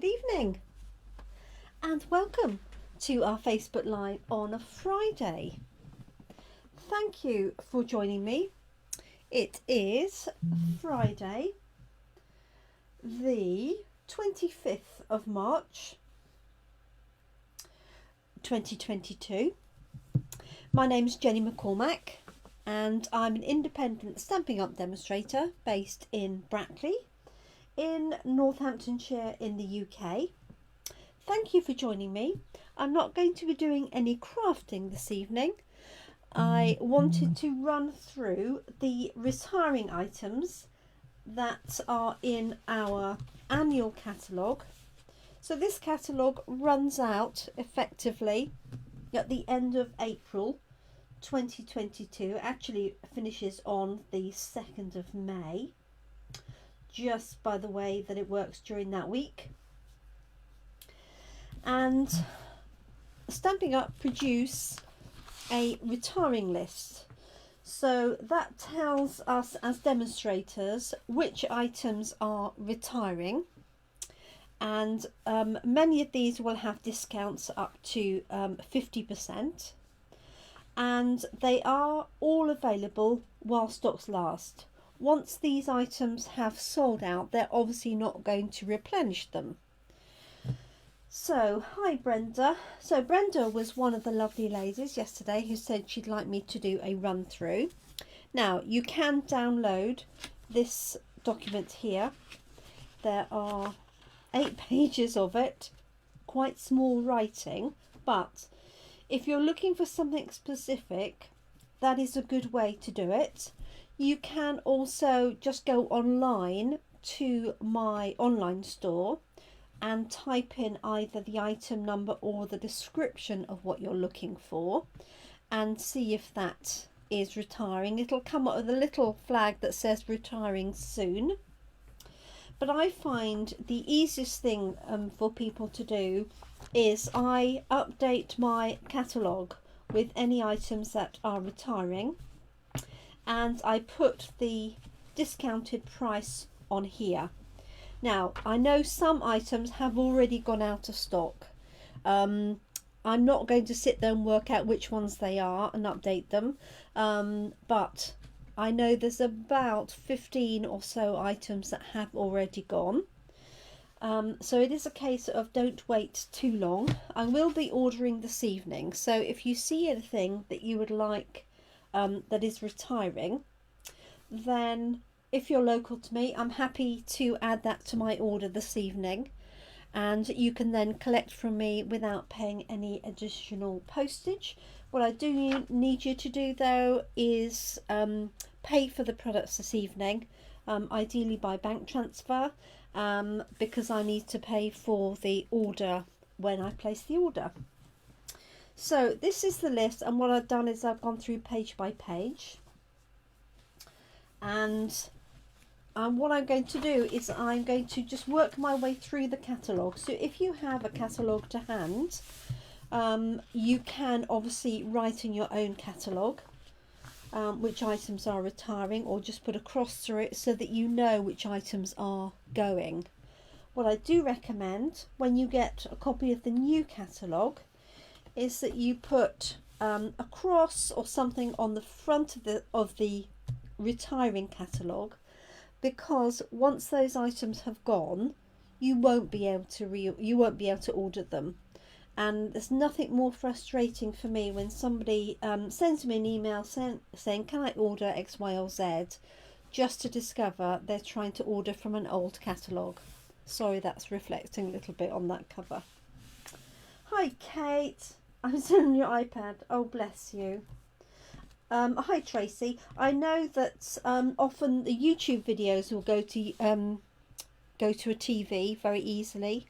Good evening and welcome to our Facebook Live on a Friday. Thank you for joining me. It is Friday the 25th of March 2022. My name's Jenny McCormack and I'm an independent Stampin' Up demonstrator based in Brackley in Northamptonshire in the UK. Thank you for joining me. I'm not going to be doing any crafting this evening. I wanted to run through the retiring items that are in our annual catalogue. So this catalogue runs out effectively at the end of April 2022. It actually finishes on the 2nd of May. Just by the way that it works during that week. And Stampin' Up produce a retiring list, so that tells us as demonstrators which items are retiring, and many of these will have discounts up to 50%, and they are all available while stocks last. Once these items have sold out, they're obviously not going to replenish them. So, hi Brenda. So Brenda was one of the lovely ladies yesterday who said she'd like me to do a run through. Now, you can download this document here. There are 8 pages of it, quite small writing, but if you're looking for something specific, that is a good way to do it. You can also just go online to my online store and type in either the item number or the description of what you're looking for and see if that is retiring. It'll come up with a little flag that says retiring soon. But I find the easiest thing for people to do is I update my catalogue with any items that are retiring, and I put the discounted price on here. Now, I know some items have already gone out of stock. I'm not going to sit there and work out which ones they are and update them, but I know there's about 15 or so items that have already gone. So it is a case of don't wait too long. I will be ordering this evening, so if you see anything that you would like that is retiring, then if you're local to me, I'm happy to add that to my order this evening, and you can then collect from me without paying any additional postage. What I do need you to do though is pay for the products this evening, ideally by bank transfer, because I need to pay for the order when I place the order. So this is the list, and what I've done is I've gone through page by page, and what I'm going to do is I'm going to just work my way through the catalogue. So if you have a catalogue to hand, you can obviously write in your own catalogue which items are retiring, or just put a cross through it so that you know which items are going. What I do recommend when you get a copy of the new catalogue is that you put a cross or something on the front of the retiring catalogue, because once those items have gone, you won't be able to order them. And there's nothing more frustrating for me when somebody sends me an email saying can I order X, Y or Z, just to discover they're trying to order from an old catalogue. Sorry, that's reflecting a little bit on that cover. Hi Kate, I was on your iPad. Oh bless you. Hi Tracy. I know that often the YouTube videos will go to a TV very easily.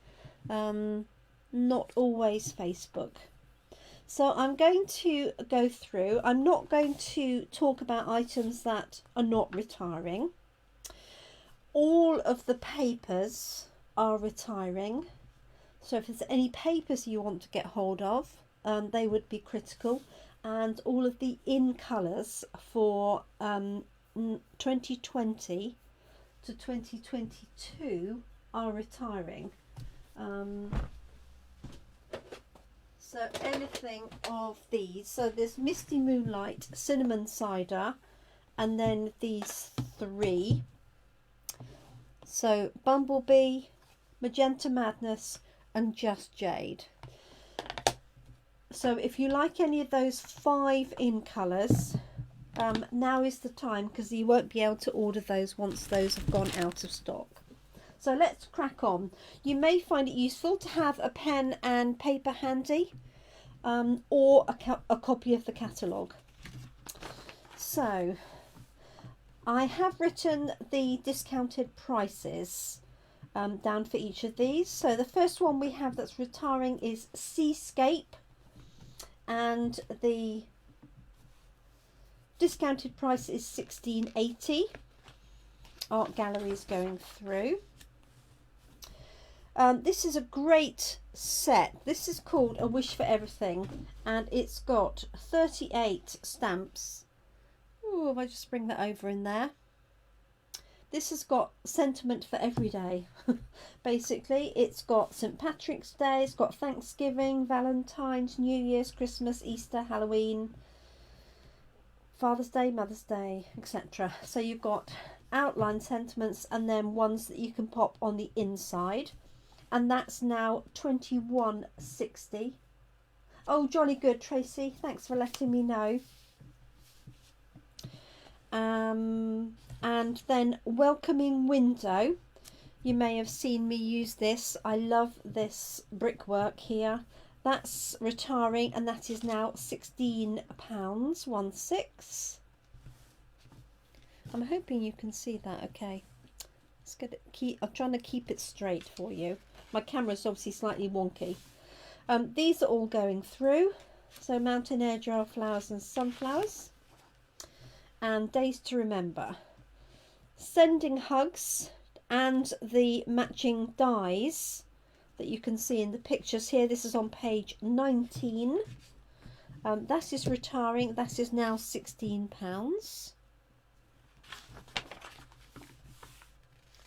Not always Facebook. So I'm going to go through. I'm not going to talk about items that are not retiring. All of the papers are retiring. So if there's any papers you want to get hold of, they would be critical. And all of the in colours for 2020 to 2022 are retiring. So anything of these. So there's Misty Moonlight, Cinnamon Cider, and then these three. So Bumblebee, Magenta Madness, and Just Jade. So if you like any of those 5 in colours, now is the time, because you won't be able to order those once those have gone out of stock. So let's crack on. You may find it useful to have a pen and paper handy, or a copy of the catalogue. So I have written the discounted prices down for each of these. So the first one we have that's retiring is Seascape, and the discounted price is £16.80. Art Gallery is going through. This is a great set. This is called A Wish for Everything, and it's got 38 stamps. Ooh, if I just bring that over in there. This has got sentiment for every day. Basically, it's got St. Patrick's Day, it's got Thanksgiving, Valentine's, New Year's, Christmas, Easter, Halloween, Father's Day, Mother's Day, etc. So you've got outline sentiments and then ones that you can pop on the inside. And that's now £21.60. Oh, jolly good, Tracy. Thanks for letting me know. And then Welcoming Window. You may have seen me use this. I love this brickwork here. That's retiring, and that is now £16.16. I'm hoping you can see that okay. Let's get it, I'm trying to keep it straight for you. My camera's obviously slightly wonky. These are all going through. So Mountain Air, Jar Flowers and Sunflowers. And Days to Remember. Sending Hugs and the matching dies that you can see in the pictures here. This is on page 19. That is retiring. That is now £16.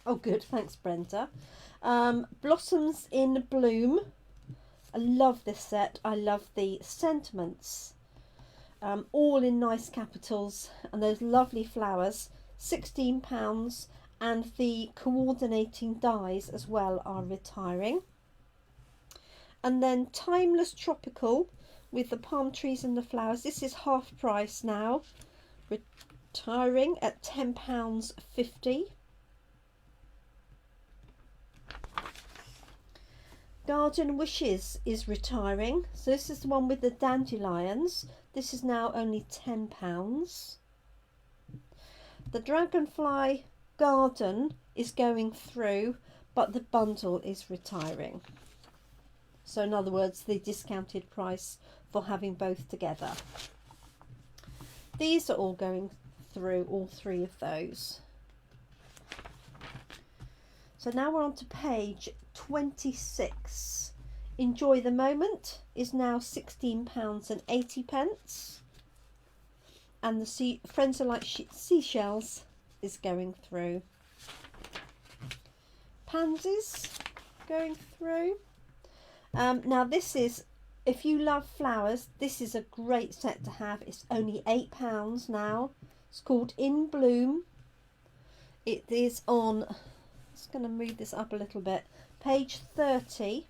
Oh good, thanks Brenda. Blossoms in Bloom. I love this set. I love the sentiments. All in nice capitals and those lovely flowers. £16, and the coordinating dies as well are retiring. And then Timeless Tropical with the palm trees and the flowers. This is half price now, retiring at £10.50. Garden Wishes is retiring. So this is the one with the dandelions. This is now only £10. The Dragonfly Garden is going through, but the bundle is retiring. So in other words, the discounted price for having both together. These are all going through, all 3 of those. So now we're on to page 26. Enjoy the Moment is now £16.80. And the Friends Are Like Seashells is going through. Pansies going through. Now this is, if you love flowers, this is a great set to have. It's only £8 now. It's called In Bloom. It is on, just going to move this up a little bit, page 30.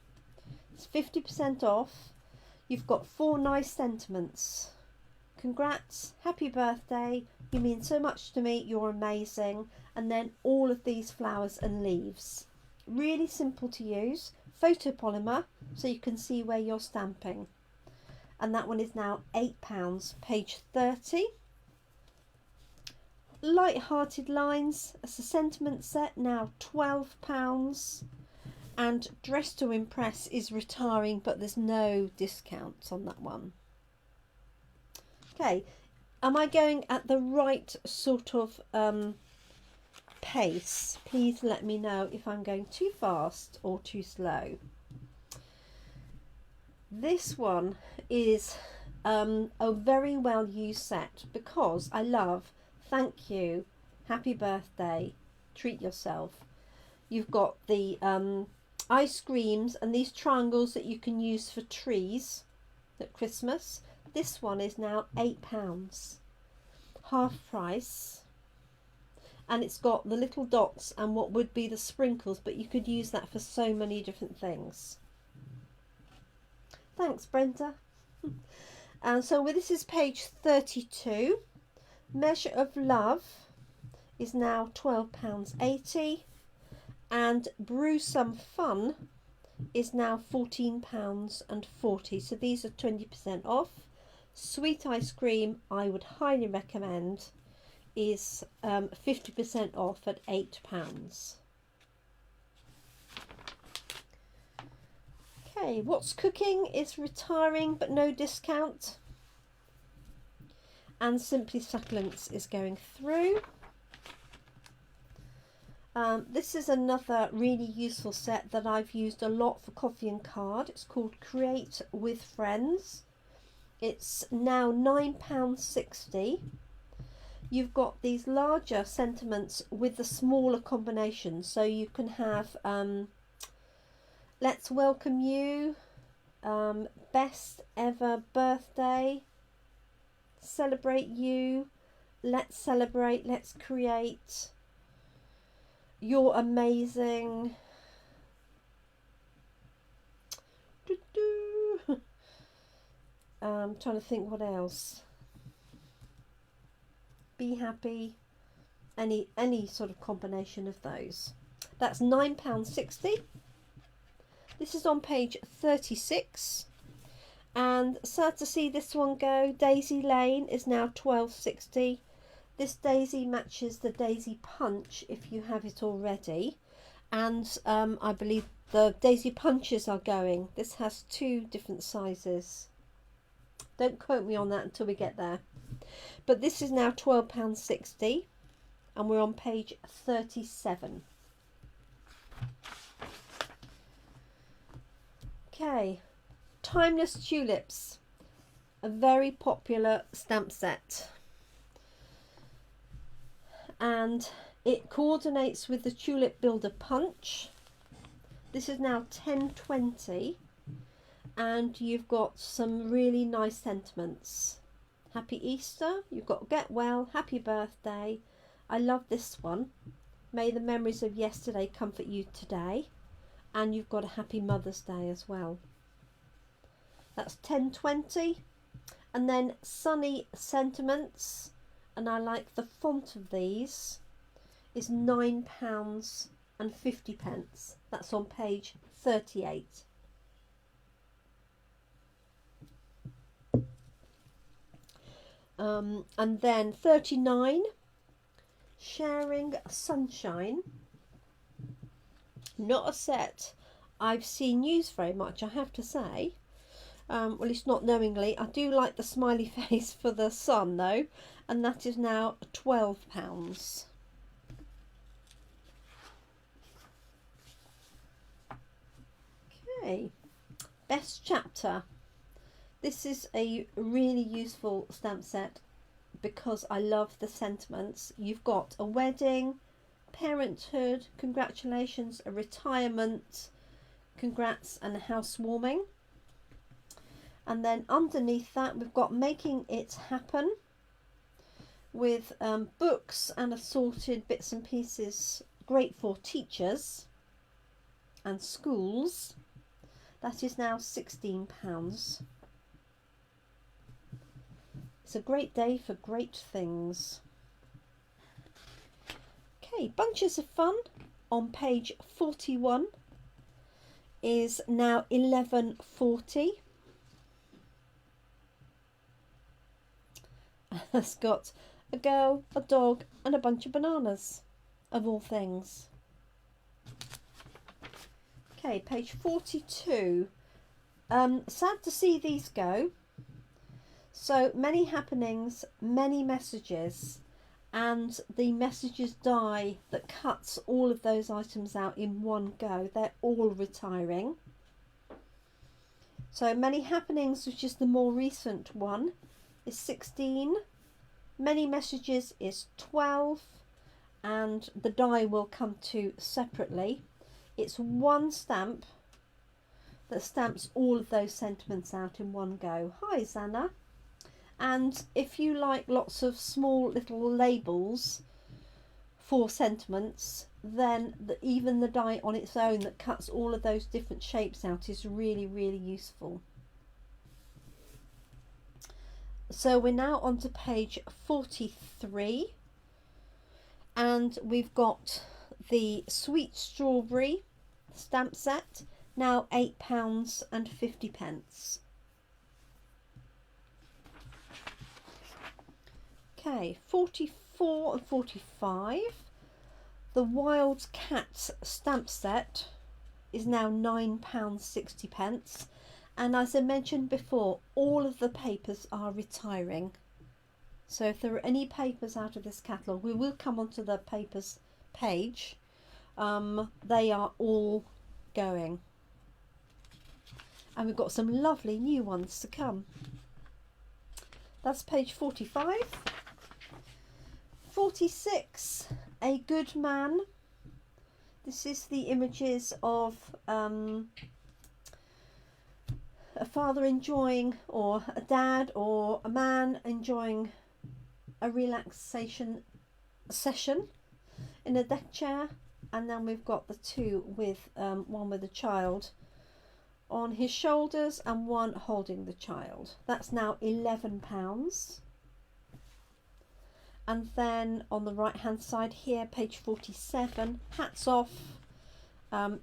It's 50% off. You've got 4 nice sentiments. Congrats, happy birthday, you mean so much to me, you're amazing. And then all of these flowers and leaves. Really simple to use. Photopolymer, so you can see where you're stamping. And that one is now £8, page 30. Light-Hearted Lines, as a sentiment set, now £12. And Dress to Impress is retiring, but there's no discounts on that one. Okay, am I going at the right sort of pace? Please let me know if I'm going too fast or too slow. This one is a very well used set because I love Thank You, Happy Birthday, Treat Yourself. You've got the ice creams and these triangles that you can use for trees at Christmas. This one is now £8, half price, and it's got the little dots and what would be the sprinkles, but you could use that for so many different things. Thanks, Brenda. And so this is page 32. Measure of Love is now £12.80, and Brew Some Fun is now £14.40. So these are 20% off. Sweet Ice Cream, I would highly recommend, is 50% off at £8. Okay, What's Cooking is retiring but no discount, and Simply Succulents is going through. This is another really useful set that I've used a lot for coffee and card. It's called Create with Friends. It's now £9.60. You've got these larger sentiments with the smaller combinations, so you can have Let's Welcome You, Best Ever Birthday, Celebrate You, Let's Celebrate, Let's Create, You're Amazing, I'm trying to think what else, Be Happy, any sort of combination of those. That's £9.60. This is on page 36, and sad to see this one go. Daisy Lane is now £12.60. This daisy matches the daisy punch if you have it already, and I believe the daisy punches are going. This has 2 different sizes. Don't quote me on that until we get there. But this is now £12.60, and we're on page 37. Okay, Timeless Tulips, a very popular stamp set, and it coordinates with the Tulip Builder Punch. This is now £10.20, and you've got some really nice sentiments. Happy Easter, you've got Get Well, Happy Birthday. I love this one. May the memories of yesterday comfort you today. And you've got a Happy Mother's Day as well. That's £10.20. And then Sunny Sentiments, and I like the font of these, is £9.50. That's on page 38. And then 39, Sharing Sunshine. Not a set I've seen used very much, I have to say. Well, at least not knowingly. I do like the smiley face for the sun though, and that is now £12. Okay, Best Chapter. This is a really useful stamp set because I love the sentiments. You've got a wedding, parenthood, congratulations, a retirement, congrats, and a housewarming. And then underneath that we've got Making It Happen with books and assorted bits and pieces, great for teachers and schools. That is now £16. It's a great day for great things. Okay, Bunches of Fun on page 41 is now £11.40. It's got a girl, a dog, and a bunch of bananas, of all things. Okay, page 42. Sad to see these go. So many happenings, many messages, and the messages die that cuts all of those items out in one go. They're all retiring. So Many Happenings, which is the more recent one, is 16. Many Messages is 12, and the die will come to separately. It's one stamp that stamps all of those sentiments out in one go. Hi Zana. And if you like lots of small little labels for sentiments, then even the die on its own that cuts all of those different shapes out is really, really useful. So we're now on to page 43, and we've got the Sweet Strawberry stamp set, now £8.50. Okay, 44 and 45. The Wild Cat stamp set is now £9.60. And as I mentioned before, all of the papers are retiring. So if there are any papers out of this catalogue, we will come onto the papers page. They are all going. And we've got some lovely new ones to come. That's page 45. 46, A Good Man. This is the images of a father enjoying, or a dad or a man enjoying a relaxation session in a deck chair, and then we've got the two with one with a child on his shoulders and one holding the child. That's now £11. And then on the right hand side here, page 47, Hats Off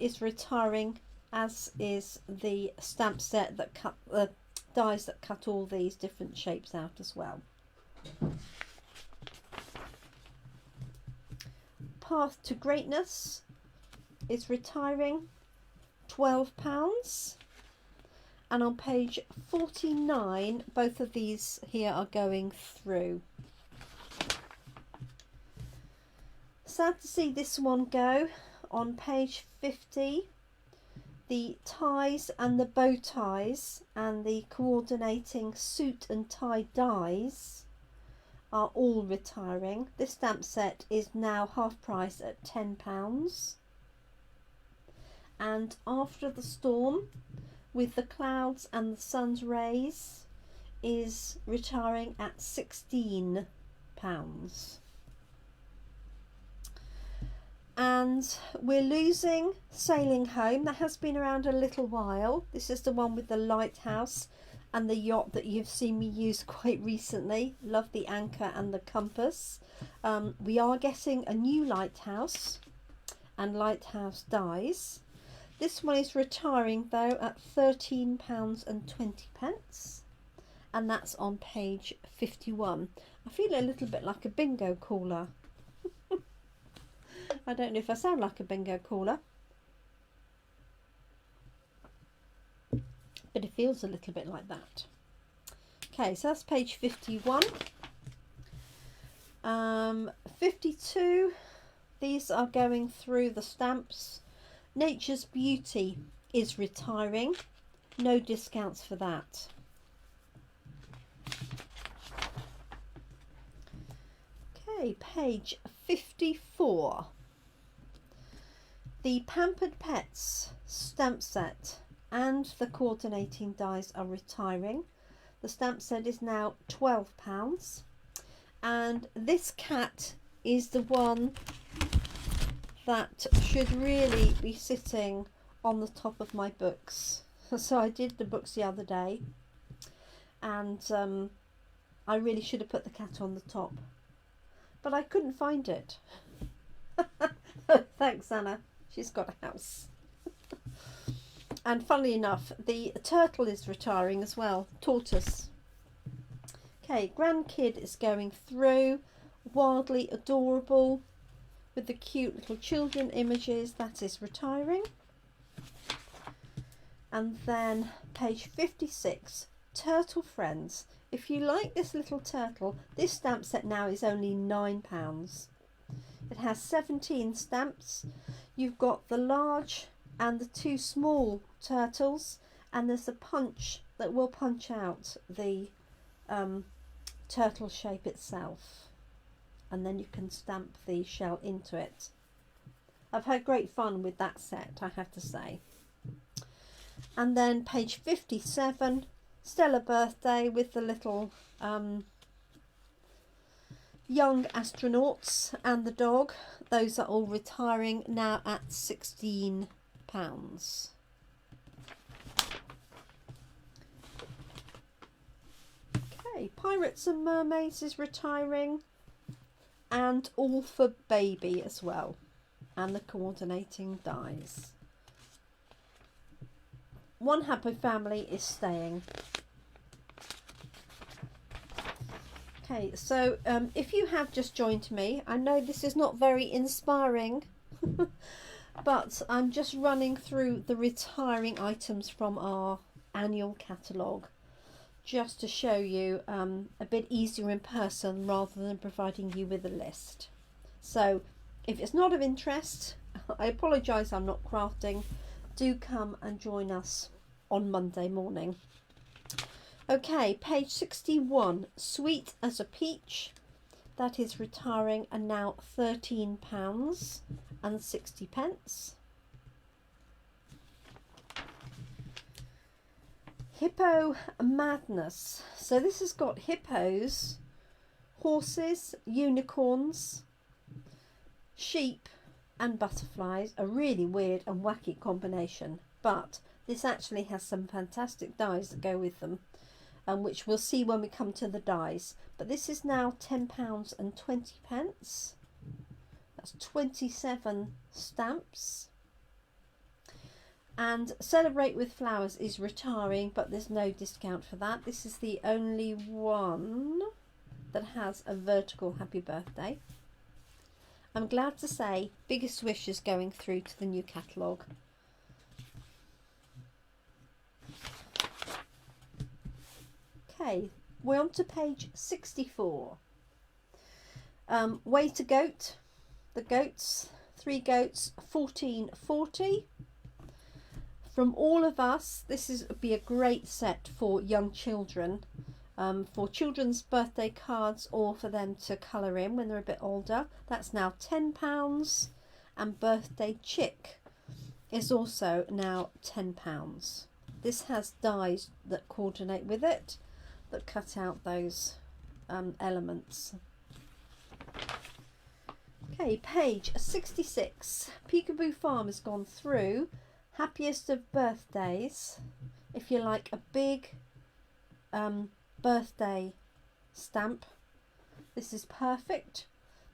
is retiring, as is the stamp set that cut the dies that cut all these different shapes out as well. Path to Greatness is retiring, £12. And on page 49, both of these here are going through. Sad to see this one go. On page 50, the ties and the bow ties and the coordinating suit and tie dies are all retiring. This stamp set is now half price at £10. And After the Storm, with the clouds and the sun's rays, is retiring at £16. And we're losing Sailing Home. That has been around a little while. This is the one with the lighthouse and the yacht that you've seen me use quite recently. Love the anchor and the compass. We are getting a new lighthouse and lighthouse dies. This one is retiring though at £13.20, and that's on page 51. I feel a little bit like a bingo caller. I don't know if I sound like a bingo caller, but it feels a little bit like that. Okay, so that's page 51. 52, these are going through the stamps. Nature's Beauty is retiring, no discounts for that. Okay, page 54. The Pampered Pets stamp set and the coordinating dies are retiring. The stamp set is now £12, and this cat is the one that should really be sitting on the top of my books. So I did the books the other day, and I really should have put the cat on the top, but I couldn't find it. Thanks, Anna. She's got a house. And funnily enough, the turtle is retiring as well. Tortoise. Okay, Grandkid is going through. Wildly Adorable, with the cute little children images, that is retiring. And then page 56, Turtle Friends. If you like this little turtle, this stamp set now is only £9. It has 17 stamps. You've got the large and the two small turtles, and there's a punch that will punch out the turtle shape itself, and then you can stamp the shell into it. I've had great fun with that set, I have to say. And then page 57, Stella birthday with the little young astronauts and the dog. Those are all retiring now at £16. Okay, Pirates and Mermaids is retiring, and All for Baby as well, and the coordinating dies. One Happy Family is staying. Okay, so if you have just joined me, I know this is not very inspiring, but I'm just running through the retiring items from our annual catalogue, just to show you a bit easier in person rather than providing you with a list. So if it's not of interest, I apologise, I'm not crafting. Do come and join us on Monday morning. Okay, page 61, Sweet as a Peach. That is retiring and now £13.60. Hippo Madness. So this has got hippos, horses, unicorns, sheep and butterflies. A really weird and wacky combination, but this actually has some fantastic dies that go with them, which we'll see when we come to the dies. But this is now £10.20. That's 27 stamps. And Celebrate with Flowers is retiring, but there's no discount for that. This is the only one that has a vertical happy birthday. I'm glad to say Biggest Wish is going through to the new catalogue. Okay, we're on to page 64. Way to Goat, the goats, 3 goats, 14.40. From all of us, this would be a great set for young children, for children's birthday cards or for them to colour in when they're a bit older. That's now £10, and Birthday Chick is also now £10. This has dies that coordinate with it, that cut out those elements. Okay, page 66. Peekaboo Farm has gone through. Happiest of Birthdays. If you like a big birthday stamp, this is perfect.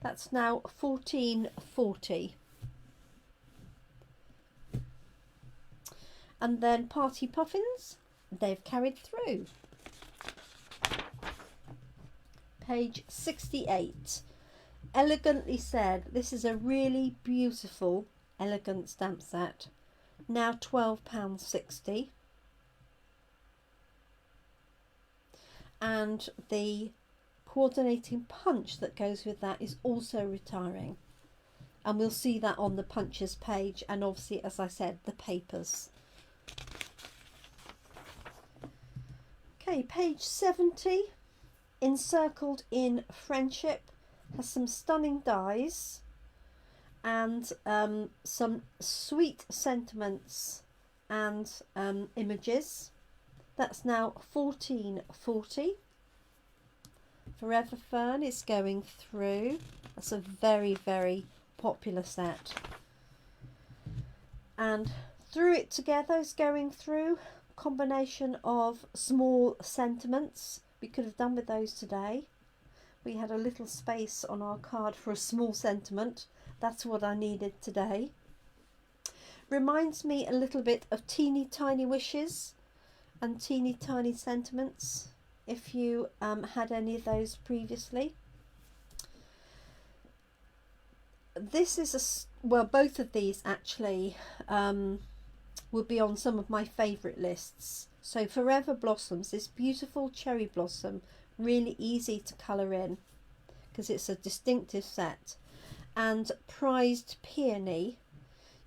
That's now £14.40. And then Party Puffins, they've carried through. Page 68. Elegantly Said. This is a really beautiful, elegant stamp set. Now £12.60. And the coordinating punch that goes with that is also retiring. And we'll see that on the punches page, and obviously, as I said, the papers. Okay, page 70. Encircled in Friendship has some stunning dies and some sweet sentiments and images. That's now £14.40. Forever Fern is going through. That's a very, very popular set. And Through It Together is going through. Combination of small sentiments. We could have done with those today. We had a little space on our card for a small sentiment. That's what I needed today. Reminds me a little bit of Teeny Tiny Wishes and Teeny Tiny Sentiments, if you had any of those previously. This is well, both of these actually would be on some of my favourite lists. So Forever Blossoms, this beautiful cherry blossom, really easy to colour in because it's a distinctive set. And Prized Peony,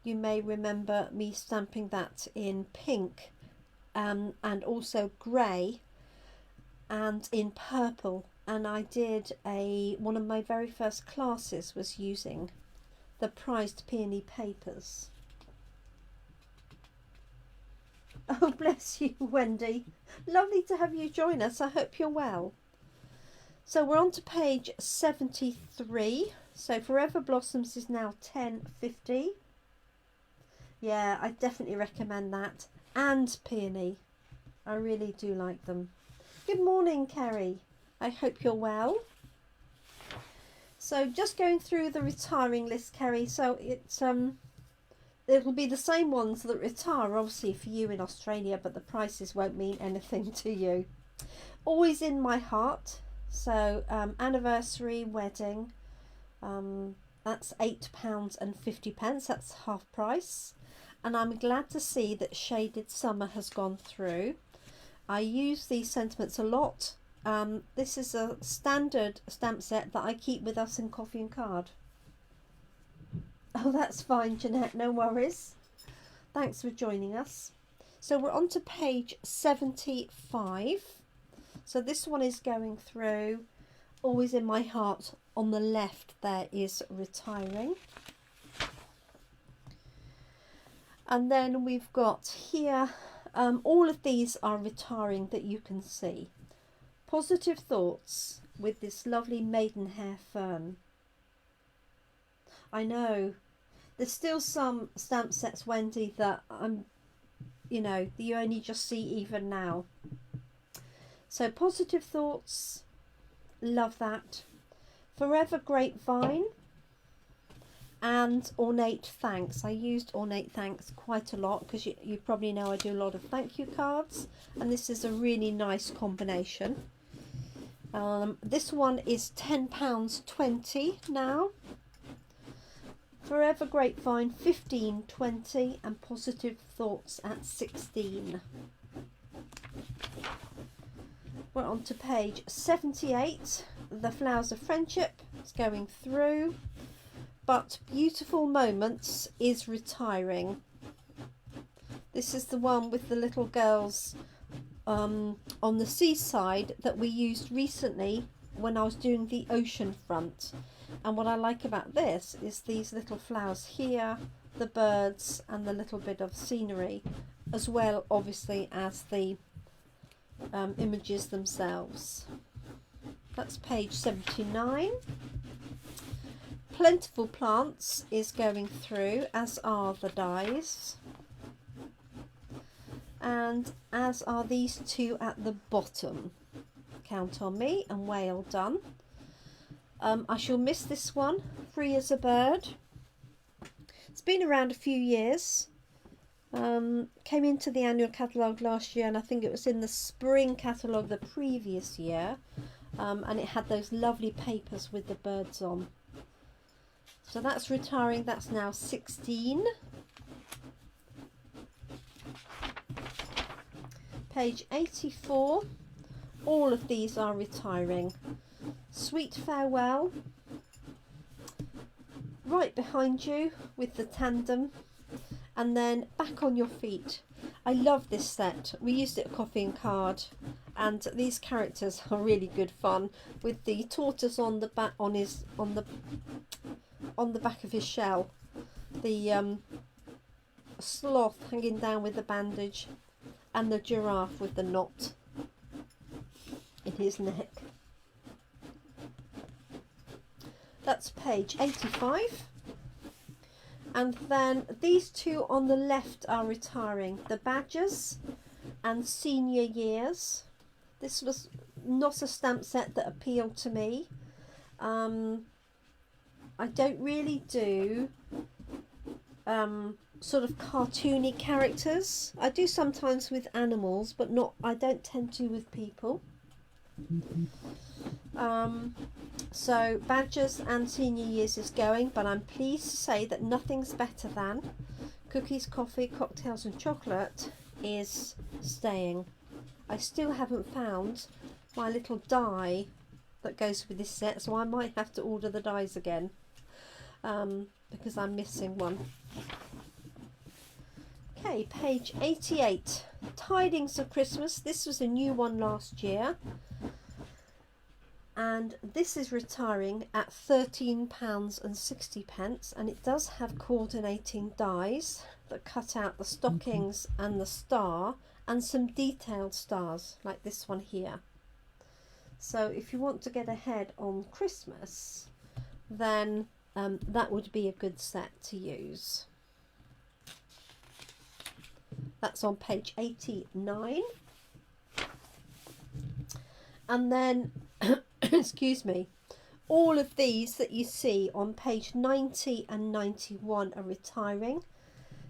you may remember me stamping that in pink and also grey and in purple, and I did one of my very first classes was using the prized peony papers. Oh, bless you, Wendy. Lovely to have you join us. I hope you're well. So we're on to page 73. So Forever Blossoms is now £10.50. Yeah, I definitely recommend that. And peony. I really do like them. Good morning, Kerry. I hope you're well. So just going through the retiring list, Kerry. So it'll be the same ones that retire, obviously, for you in Australia, but the prices won't mean anything to you. Always in My Heart. So anniversary, wedding, that's £8.50. That's half price. And I'm glad to see that Shaded Summer has gone through. I use these sentiments a lot. This is a standard stamp set that I keep with us in Coffee and Card. Oh, that's fine, Jeanette, no worries. Thanks for joining us. So we're on to page 75. So this one is going through. Always in My Heart. On the left there is retiring. And then we've got here, all of these are retiring that you can see. Positive Thoughts with this lovely maidenhair fern. I know, there's still some stamp sets, Wendy, that that you only just see even now. So Positive Thoughts, love that. Forever Grapevine. And Ornate Thanks. I used Ornate Thanks quite a lot because you probably know I do a lot of thank you cards, and this is a really nice combination. This one is £10.20 now. Forever Grapevine £15.20 and Positive Thoughts at £16. We're on to page 78. The Flowers of Friendship is going through. But Beautiful Moments is retiring. This is the one with the little girls on the seaside that we used recently when I was doing the ocean front. And what I like about this is these little flowers here, the birds and the little bit of scenery, as well obviously as the images themselves. That's page 79. Plentiful Plants is going through, as are the dies, and as are these two at the bottom. Count on me and well done. I shall miss this one, Free as a Bird. It's been around a few years. Came into the annual catalogue last year, and I think it was in the spring catalogue the previous year, and it had those lovely papers with the birds on. So that's retiring, that's now 16. Page 84, all of these are retiring. Sweet Farewell, right behind you with the tandem, and then Back on Your Feet. I love this set. We used it at Coffee and Card, and these characters are really good fun with the tortoise on the back on the back of his shell, the sloth hanging down with the bandage, and the giraffe with the knot in his neck. That's page 85. And then these two on the left are retiring, the Badgers and Senior Years. This was not a stamp set that appealed to me. I don't really do sort of cartoony characters. I do sometimes with animals, but I don't tend to with people. So Badgers and Senior Years is going, but I'm pleased to say that Nothing's Better Than Cookies, Coffee, Cocktails and Chocolate is staying. I still haven't found my little die that goes with this set, so I might have to order the dies again, because I'm missing one. Okay, page 88. Tidings of Christmas. This was a new one last year. And this is retiring at £13.60, and it does have coordinating dies that cut out the stockings and the star and some detailed stars like this one here. So if you want to get ahead on Christmas, then that would be a good set to use. That's on page 89. And then excuse me, all of these that you see on page 90 and 91 are retiring.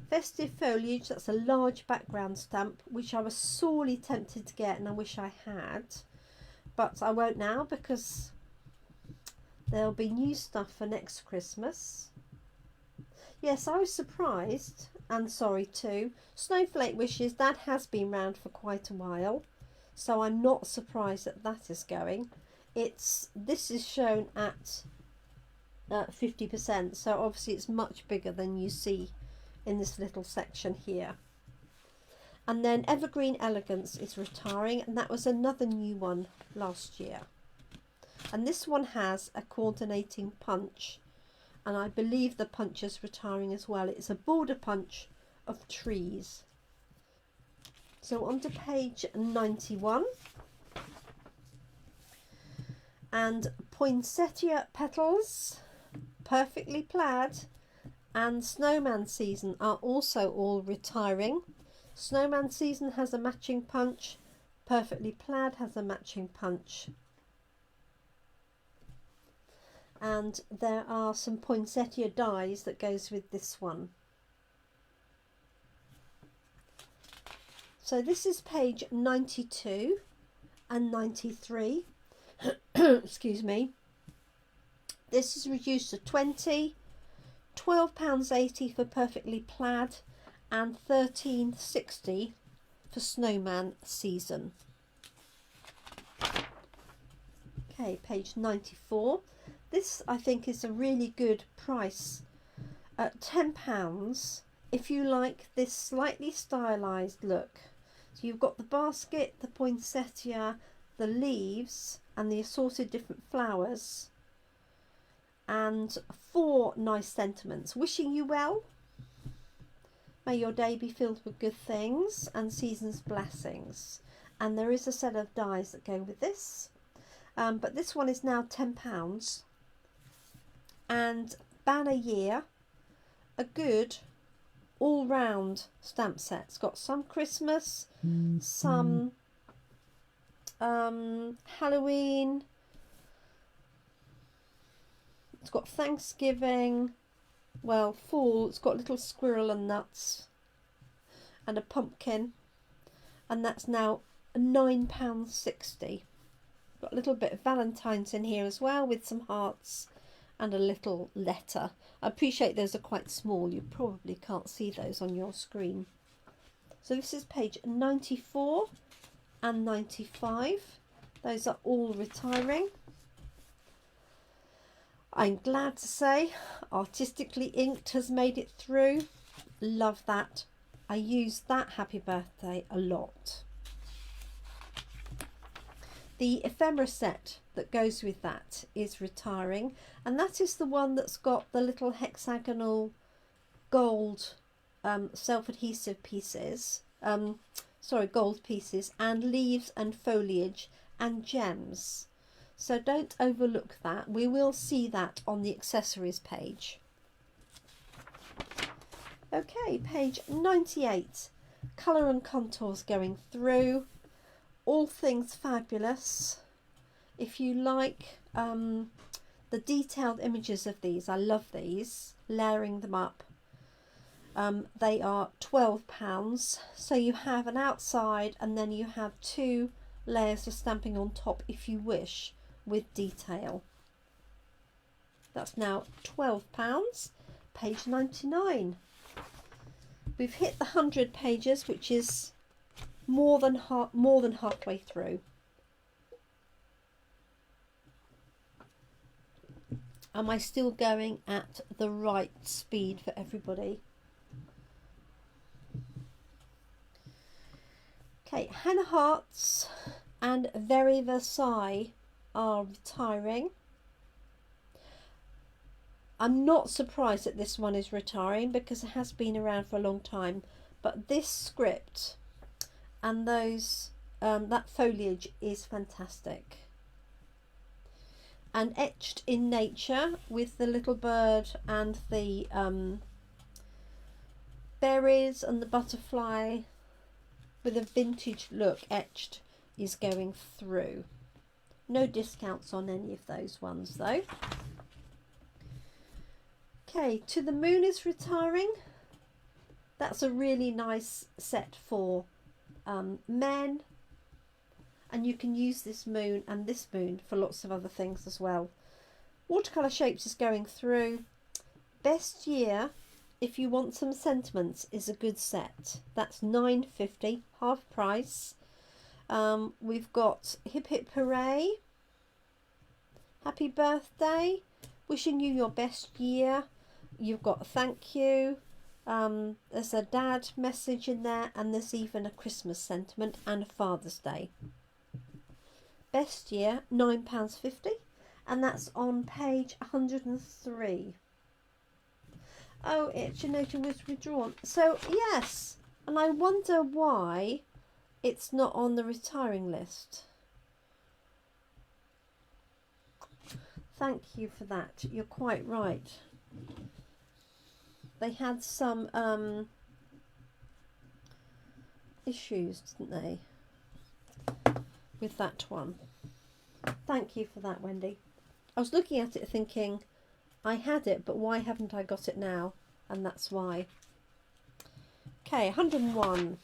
Festive Foliage, that's a large background stamp, which I was sorely tempted to get and I wish I had, but I won't now because there'll be new stuff for next Christmas. Yes, I was surprised and sorry too. Snowflake Wishes, that has been round for quite a while, so I'm not surprised that that is going. This is shown at 50%, so obviously it's much bigger than you see in this little section here. And then Evergreen Elegance is retiring, and that was another new one last year. And this one has a coordinating punch, and I believe the punch is retiring as well. It's a border punch of trees. So on to page 91. And Poinsettia Petals, Perfectly Plaid, and Snowman Season are also all retiring. Snowman Season has a matching punch, Perfectly Plaid has a matching punch. And there are some poinsettia dies that goes with this one. So this is page 92 and 93. Excuse me. This is reduced to 20, £12.80 for Perfectly Plaid, and £13.60 for Snowman Season. Okay, page 94. This I think is a really good price at £10 if you like this slightly stylised look. So you've got the basket, the poinsettia, the leaves and the assorted different flowers, and 4 nice sentiments. Wishing you well, may your day be filled with good things and season's blessings. And there is a set of dies that go with this, but this one is now £10. And Banner Year, a good all-round stamp set. It's got some Christmas, some Halloween, it's got Thanksgiving, well, fall, it's got little squirrel and nuts and a pumpkin, and that's now £9.60. Got a little bit of Valentine's in here as well with some hearts and a little letter. I appreciate those are quite small, you probably can't see those on your screen. So this is page 94 and 95. Those are all retiring. I'm glad to say Artistically Inked has made it through. Love that. I use that Happy Birthday a lot. The ephemera set that goes with that is retiring, and that is the one that's got the little hexagonal gold self-adhesive pieces, gold pieces, and leaves and foliage and gems. So don't overlook that. We will see that on the accessories page. Okay, page 98. Colour and contours going through. All things fabulous. If you like the detailed images of these, I love these, layering them up. They are £12. So you have an outside and then you have 2 layers of stamping on top if you wish, with detail. That's now £12. Page 99. We've hit the 100 pages, which is more than halfway through. Am I still going at the right speed for everybody? Okay, Henna Hearts and Very Versailles are retiring. I'm not surprised that this one is retiring because it has been around for a long time, but this script and those that foliage is fantastic. And etched in nature with the little bird and the berries and the butterfly with a vintage look etched is going through. No discounts on any of those ones though. Okay, To the Moon is retiring. That's a really nice set for men, and you can use this moon and this moon for lots of other things as well. Watercolour Shapes is going through. Best Year, if you want some sentiments, is a good set. That's £9.50, half price. We've got Hip Hip Hooray, Happy Birthday, Wishing You Your Best Year. You've got Thank You. There's a dad message in there, and there's even a Christmas sentiment and a Father's Day. Best Year, £9.50, and that's on page 103. Oh, Itch and Noting was withdrawn. So yes, and I wonder why it's not on the retiring list. Thank you for that. You're quite right. They had some issues, didn't they, with that one. Thank you for that, Wendy. I was looking at it thinking, I had it, but why haven't I got it now? And that's why. Okay, 101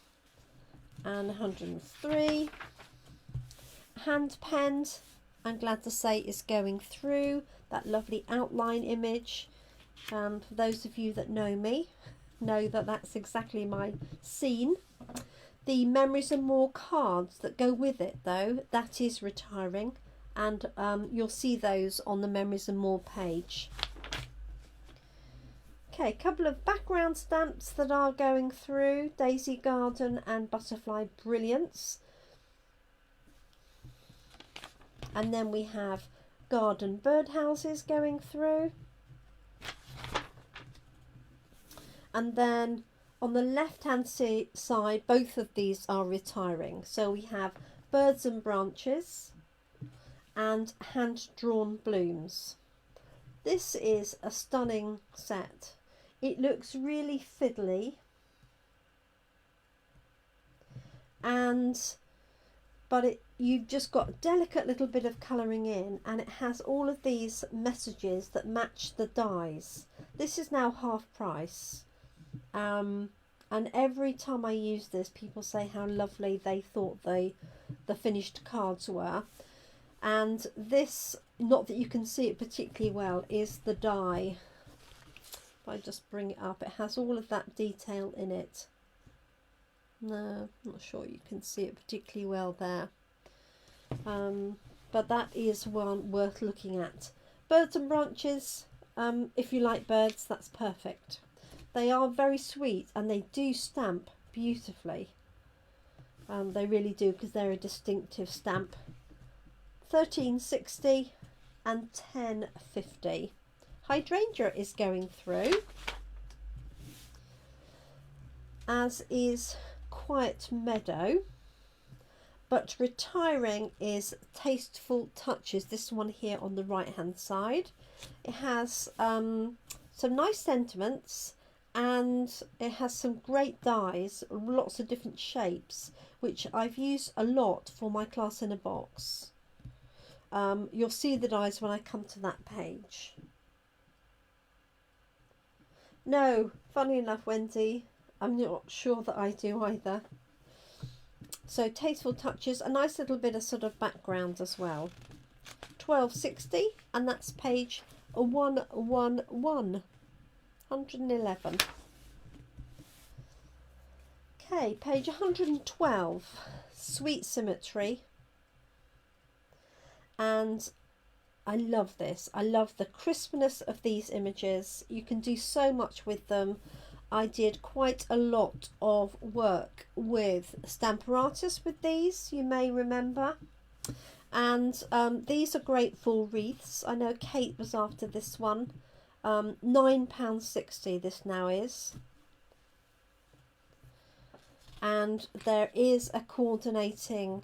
and 103. Hand penned, I'm glad to say, is going through. That lovely outline image. For those of you that know me, know that that's exactly my scene. The Memories and More cards that go with it, though, that is retiring, and you'll see those on the Memories and More page. Okay, a couple of background stamps that are going through. Daisy Garden and Butterfly Brilliance. And then we have Garden Birdhouses going through. And then on the left hand side, both of these are retiring. So we have Birds and Branches and Hand Drawn Blooms. This is a stunning set. It looks really fiddly, but you've just got a delicate little bit of colouring in, and it has all of these messages that match the dies. This is now half price. And every time I use this, people say how lovely they thought the finished cards were. And this, not that you can see it particularly well, is the die. If I just bring it up, it has all of that detail in it. No, I'm not sure you can see it particularly well there. But that is one worth looking at. Birds and Branches, if you like birds, that's perfect. They are very sweet and they do stamp beautifully. They really do, because they're a distinctive stamp. £13.60 and £10.50. Hydrangea is going through, as is Quiet Meadow, but retiring is Tasteful Touches, this one here on the right hand side. It has some nice sentiments, and it has some great dies, lots of different shapes, which I've used a lot for my class in a box. You'll see the dies when I come to that page. No, funny enough, Wendy, I'm not sure that I do either. So Tasteful Touches, a nice little bit of sort of background as well. £12.60, and that's page 111. 111. Okay, page 112, Sweet Symmetry. And I love this. I love the crispness of these images. You can do so much with them. I did quite a lot of work with stamparatus with these, you may remember. And these are grateful wreaths. I know Kate was after this one. £9.60 this now is. And there is a coordinating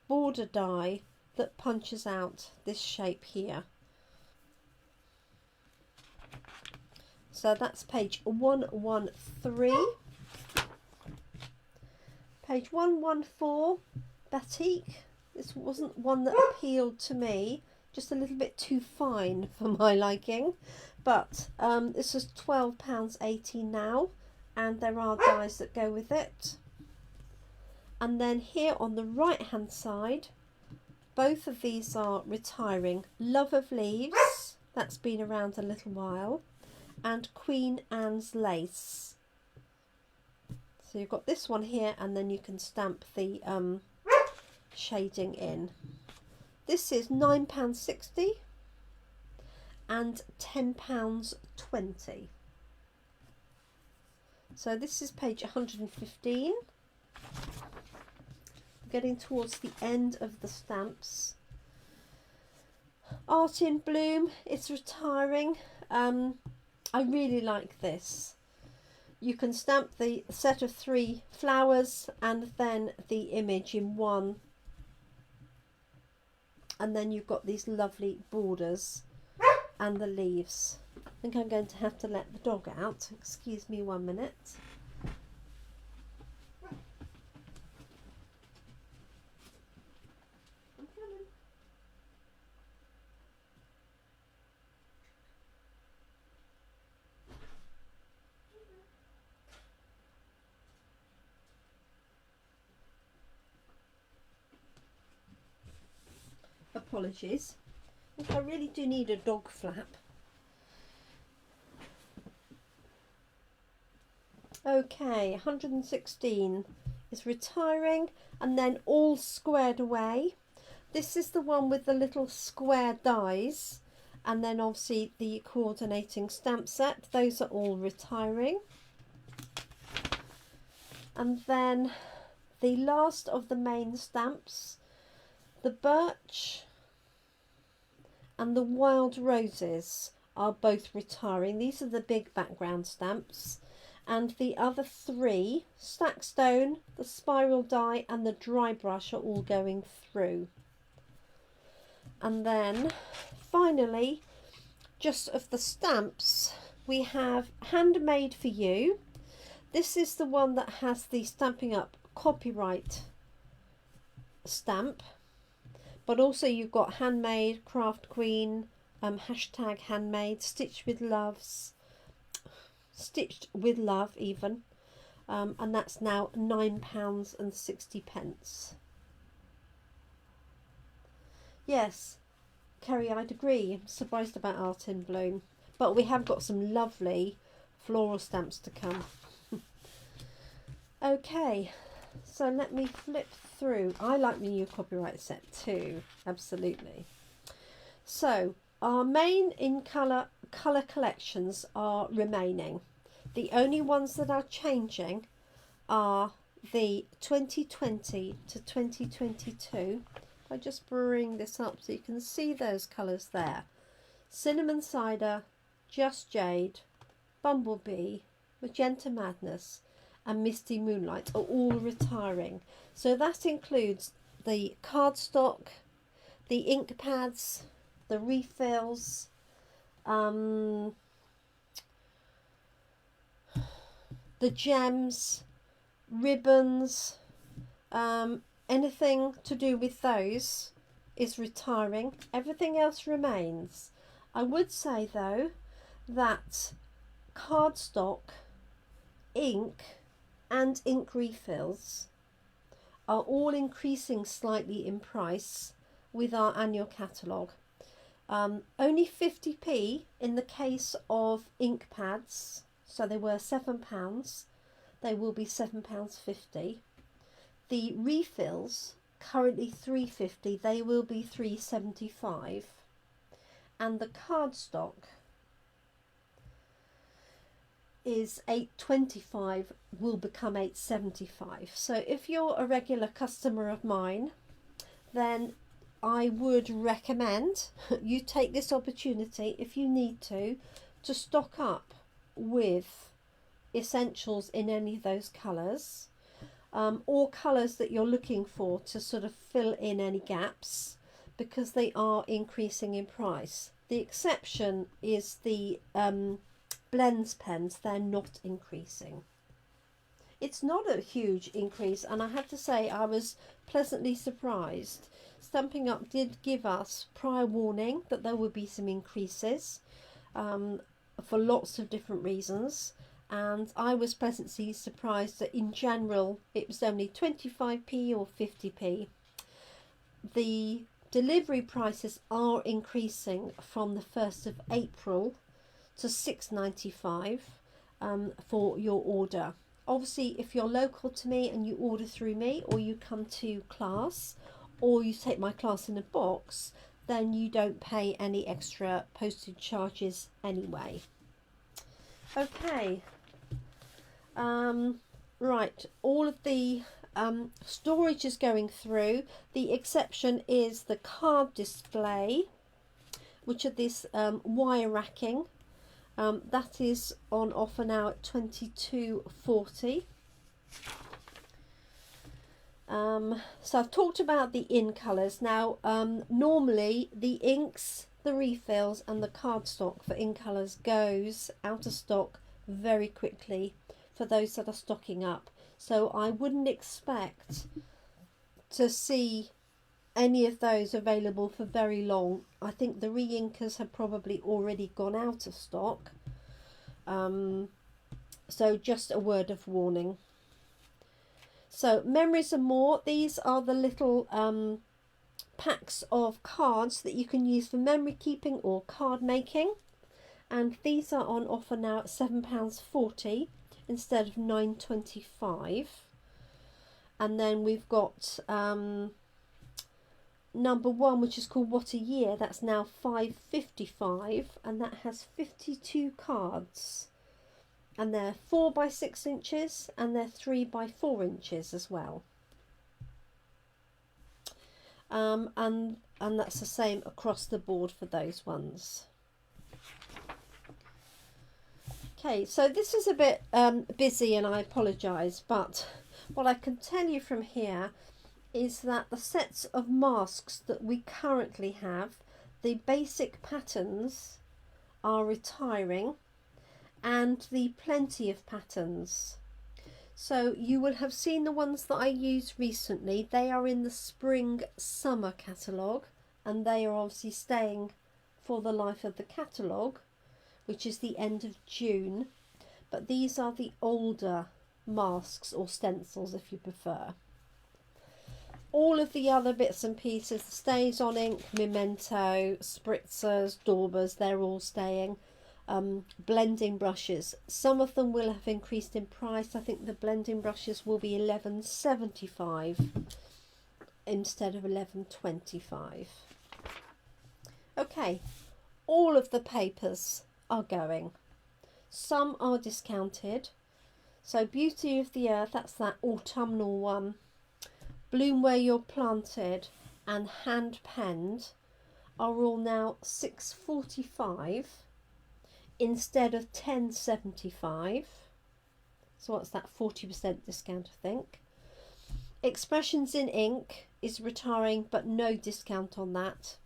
border die that punches out this shape here. So that's page 113. Page 114, batik. This wasn't one that appealed to me, just a little bit too fine for my liking. But this is £12.80 now, and there are dies that go with it. And then here on the right hand side, both of these are retiring. Love of Leaves, that's been around a little while, and Queen Anne's Lace. So you've got this one here, and then you can stamp the shading in. This is £9.60 and £10.20. So this is page 115. Getting towards the end of the stamps. Art in Bloom, it's retiring. I really like this. You can stamp the set of 3 flowers and then the image in one, and then you've got these lovely borders and the leaves. I think I'm going to have to let the dog out. Excuse me 1 minute. Apologies. I think I really do need a dog flap. Okay, 116 is retiring, and then all squared away. This is the one with the little square dies, and then obviously the coordinating stamp set. Those are all retiring. And then the last of the main stamps, the birch and the wild roses, are both retiring. These are the big background stamps, and the other 3, Stackstone, the spiral die and the dry brush, are all going through. And then finally, just of the stamps, we have Handmade for You. This is the one that has the Stampin' Up copyright stamp. But also you've got Handmade, Craft Queen, hashtag Handmade, Stitched with Love even, and that's now £9.60. Yes, Kerry, I'd agree. I'm surprised about Art in Bloom, but we have got some lovely floral stamps to come. Okay, so let me flip through. I like the new copyright set too, absolutely. So our main in colour collections are remaining. The only ones that are changing are the 2020 to 2022. I just bring this up so you can see those colours there. Cinnamon Cider, Just Jade, Bumblebee, Magenta Madness and Misty Moonlight are all retiring. So that includes the cardstock, the ink pads, the refills, the gems, ribbons, anything to do with those is retiring. Everything else remains. I would say though that cardstock, ink and ink refills are all increasing slightly in price with our annual catalogue. Only 50p in the case of ink pads, so they were £7, they will be £7.50. The refills, currently £3.50, they will be £3.75, and the cardstock is £8.25, will become £8.75. So if you're a regular customer of mine, then I would recommend you take this opportunity, if you need to stock up with essentials in any of those colours, or colours that you're looking for to sort of fill in any gaps, because they are increasing in price. The exception is the blends pens. They're not increasing. It's not a huge increase, and I have to say I was pleasantly surprised. Stampin' Up did give us prior warning that there would be some increases for lots of different reasons, and I was pleasantly surprised that in general it was only 25p or 50p. The delivery prices are increasing from the 1st of April to £6.95 for your order. Obviously, if you're local to me and you order through me, or you come to class, or you take my class in a box, then you don't pay any extra postage charges anyway. Okay, right, all of the storage is going through. The exception is the card display, which are this wire racking. That is on offer now at £22.40. So I've talked about the in colours. Now normally the inks, the refills and the cardstock for in colours goes out of stock very quickly for those that are stocking up. So I wouldn't expect to see any of those available for very long. I think the re-inkers have probably already gone out of stock. So just a word of warning. So Memories and More, these are the little packs of cards that you can use for memory keeping or card making, and these are on offer now at £7.40 instead of £9.25. And then we've got number 1, which is called What a Year. That's now £5.55, and that has 52 cards, and they're 4 by 6 inches and they're 3 by 4 inches as well. And that's the same across the board for those ones. Okay, so this is a bit busy, and I apologise, but what I can tell you from here is that the sets of masks that we currently have, the basic patterns are retiring, and the plenty of patterns. So you will have seen the ones that I used recently. They are in the spring summer catalogue, and they are obviously staying for the life of the catalogue, which is the end of June. But these are the older masks, or stencils if you prefer. All of the other bits and pieces, the Stays on Ink, Memento, spritzers, daubers, they're all staying. Blending brushes, some of them will have increased in price. I think the blending brushes will be £11.75 instead of £11.25. Okay, all of the papers are going. Some are discounted. So Beauty of the Earth, that's that autumnal one. Bloom Where You're Planted and Hand Penned are all now £6.45 instead of £10.75. So what's that, 40% discount, I think. Expressions in Ink is retiring, but no discount on that.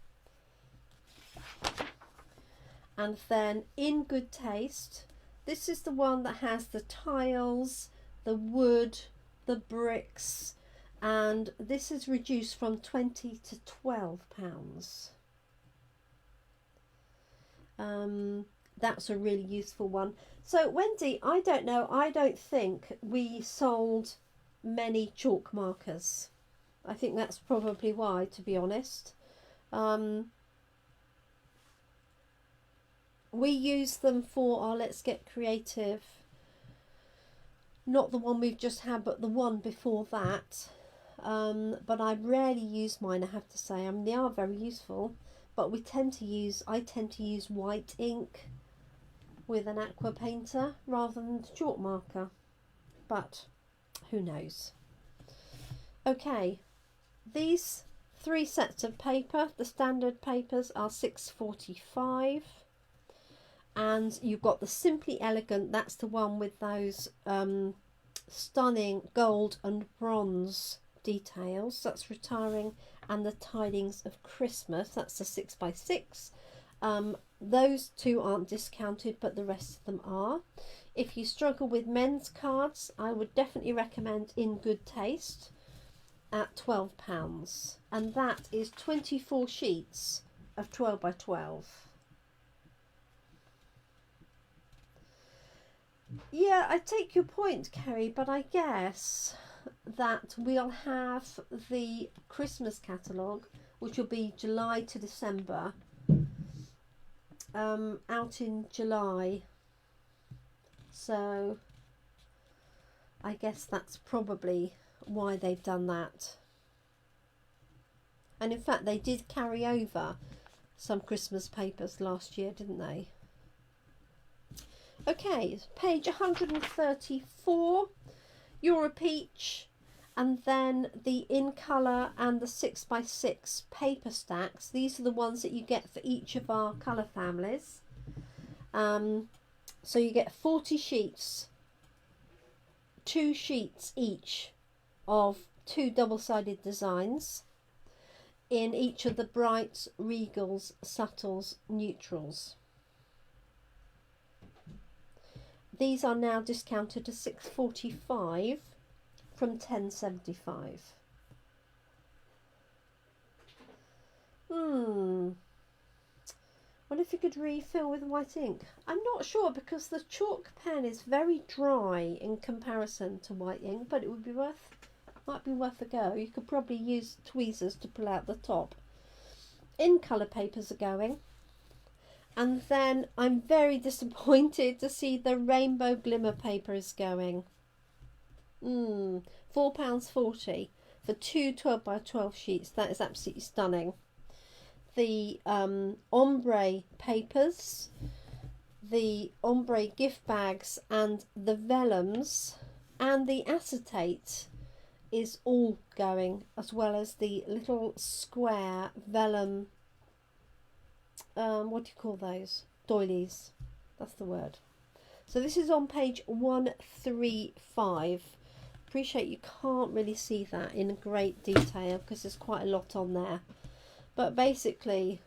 And then In Good Taste, this is the one that has the tiles, the wood, the bricks, and this is reduced from £20 to £12. That's a really useful one. So Wendy, I don't know, I don't think we sold many chalk markers. I think that's probably why, to be honest. We use them for our Let's Get Creative, not the one we've just had, but the one before that. But I rarely use mine, I have to say. I mean, they are very useful, but I tend to use white ink with an aqua painter rather than the chalk marker, but who knows. Okay, these 3 sets of paper. The standard papers are £6.45, and you've got the Simply Elegant. That's the one with those stunning gold and bronze details. That's retiring. And the Tidings of Christmas. That's the 6x6. Those two aren't discounted, but the rest of them are. If you struggle with men's cards, I would definitely recommend In Good Taste at £12, and that is 24 sheets of 12x12. Yeah, I take your point, Kerry, but I guess that we'll have the Christmas catalogue, which will be July to December, out in July, so I guess that's probably why they've done that. And in fact, they did carry over some Christmas papers last year, didn't they? Okay, page 134, You're a Peach, and then the In Colour and the 6x6 paper stacks. These are the ones that you get for each of our colour families. So you get 40 sheets, 2 sheets each of 2 double-sided designs in each of the brights, regals, subtles, neutrals. These are now discounted to £6.45 from £10.75. Wonder if you could refill with white ink. I'm not sure, because the chalk pen is very dry in comparison to white ink, but it would be might be worth a go. You could probably use tweezers to pull out the top. In Colour papers are going. And then I'm very disappointed to see the Rainbow Glimmer paper is going. £4.40 for 2 12x12 sheets. That is absolutely stunning. The ombre papers, the ombre gift bags, and the vellums, and the acetate is all going, as well as the little square vellum, what do you call those? Doilies, that's the word. So this is on page 135. Appreciate you can't really see that in great detail because there's quite a lot on there. But basically,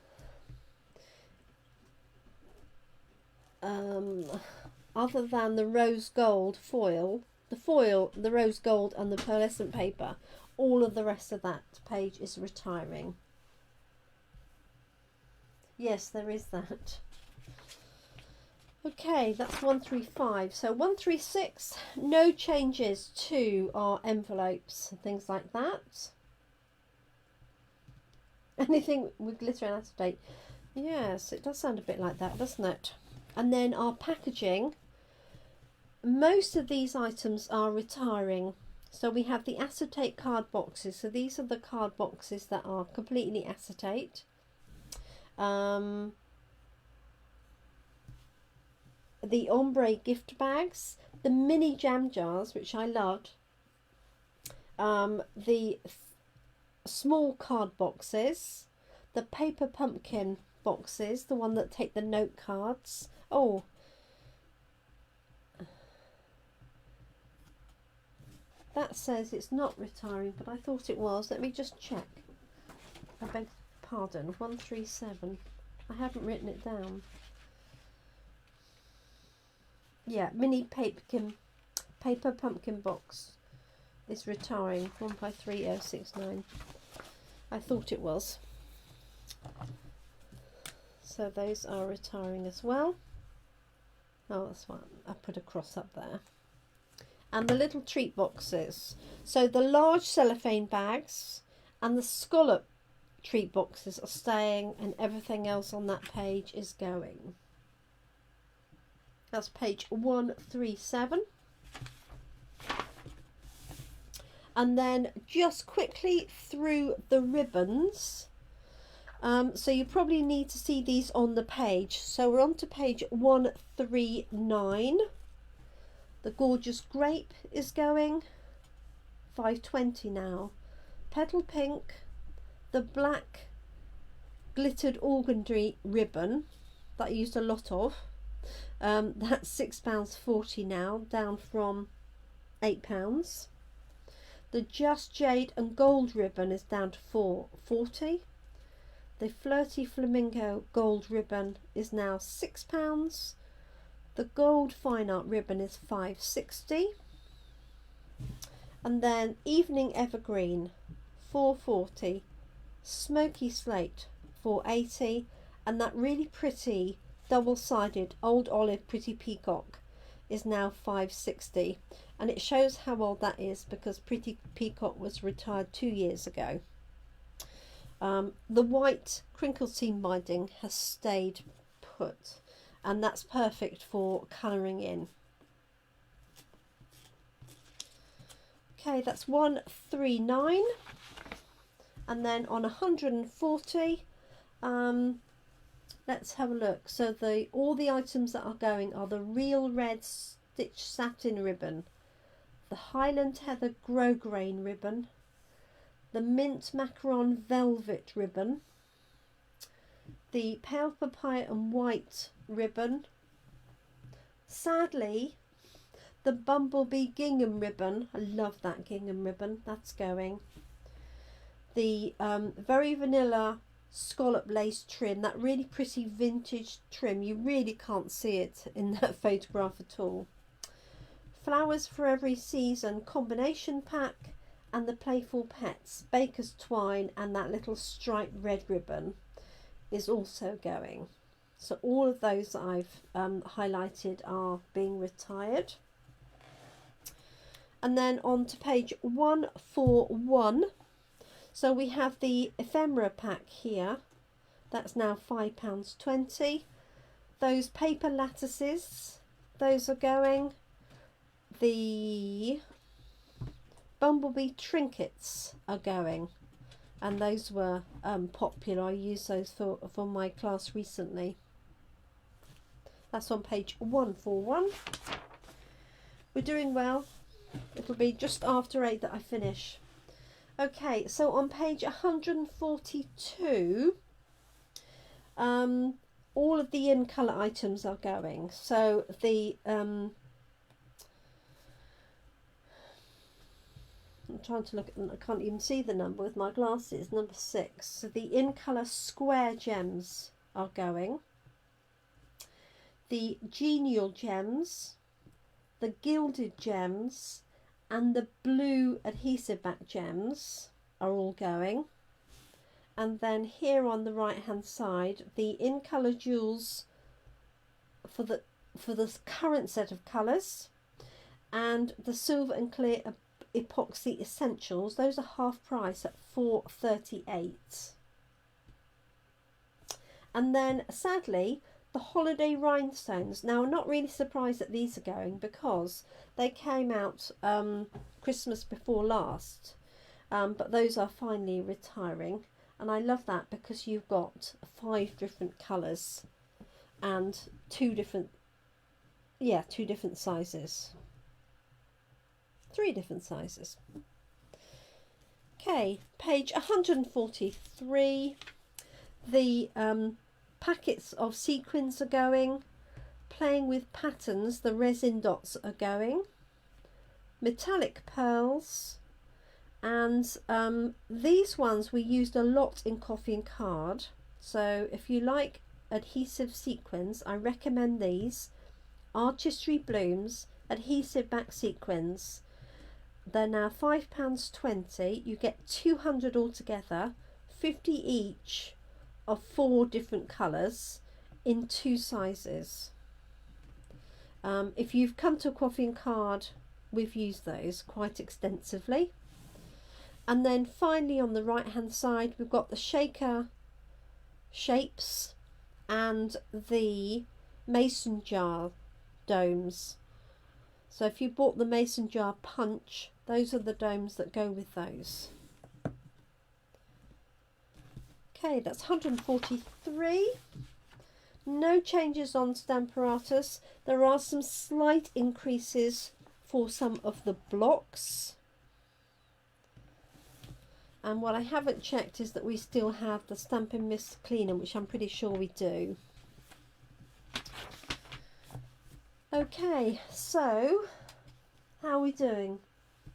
other than the rose gold foil, the rose gold and the pearlescent paper, all of the rest of that page is retiring. Yes, there is that. Okay, that's 135. So 136, no changes to our envelopes and things like that. Anything with glitter and acetate. Yes, it does sound a bit like that, doesn't it? And then our packaging. Most of these items are retiring. So we have the acetate card boxes. So these are the card boxes that are completely acetate. The ombre gift bags, the mini jam jars, which I loved, the small card boxes, the paper pumpkin boxes, the one that take the note cards. Oh, that says it's not retiring, but I thought it was. Let me just check. I beg pardon. 137. I haven't written it down. Yeah, mini paper pumpkin box is retiring. 153069. I thought it was. So those are retiring as well. Oh, that's fine. I put a cross up there. And the little treat boxes. So the large cellophane bags and the scallop treat boxes are staying, and everything else on that page is going. That's page 137. And then just quickly through the ribbons. So you probably need to see these on the page. So we're on to page 139. The Gorgeous Grape is going. 520 now. Petal Pink. the black glittered organdy ribbon that I used a lot of. That's £6.40 now, down from £8. The Just Jade and Gold ribbon is down to £4.40. The Flirty Flamingo Gold ribbon is now £6. The Gold Fine Art ribbon is £5.60. And then Evening Evergreen, £4.40. Smoky Slate, £4.80. And that really pretty double-sided Old Olive Pretty Peacock is now £5.60. And it shows how old that is because Pretty Peacock was retired 2 years ago. The white crinkle seam binding has stayed put, and that's perfect for colouring in. Okay, that's £139, and then on 140, let's have a look. So all the items that are going are the Real Red Stitch Satin ribbon, the Highland Heather Grosgrain ribbon, the Mint Macaron Velvet ribbon, the Pale Papaya and White ribbon, sadly the Bumblebee Gingham ribbon, I love that gingham ribbon, that's going, the Very Vanilla Scallop Lace trim, that really pretty vintage trim, you really can't see it in that photograph at all, Flowers for Every Season combination pack, and the Playful Pets Baker's Twine, and that little striped red ribbon is also going. So all of those that I've highlighted are being retired. And then on to page 141. So we have the ephemera pack here. That's now £5.20. Those paper lattices, those are going. The Bumblebee trinkets are going, and those were popular. I used those for my class recently. That's on page 141. We're doing well. It'll be just after 8 that I finish. Okay, so on page 142, all of the in colour items are going. So the I'm trying to look at them. I can't even see the number with my glasses. Number 6. So the in colour square gems are going. The genial gems, the gilded gems, and the blue adhesive back gems are all going. And then here on the right hand side, the in colour jewels for the current set of colours, and the silver and clear epoxy essentials, those are half price at £4.38. And then sadly the holiday rhinestones, now I'm not really surprised that these are going because they came out Christmas before last, but those are finally retiring, and I love that because you've got 5 different colours and 2 different sizes. 3 different sizes. Okay, page 143. The packets of sequins are going. Playing with patterns, the resin dots are going. Metallic pearls, and these ones we used a lot in Coffee and Card. So if you like adhesive sequins, I recommend these. Artistry Blooms adhesive back sequins. They're now £5.20. You get 200 altogether, 50 each of 4 different colours in 2 sizes. If you've come to Coffee and Card, we've used those quite extensively. And then finally on the right hand side, we've got the shaker shapes and the mason jar domes. So if you bought the mason jar punch, those are the domes that go with those. Okay, that's 143. No changes on stamparatus. There are some slight increases for some of the blocks. And what I haven't checked is that we still have the Stampin' Mist cleaner, which I'm pretty sure we do. Okay, so how are we doing?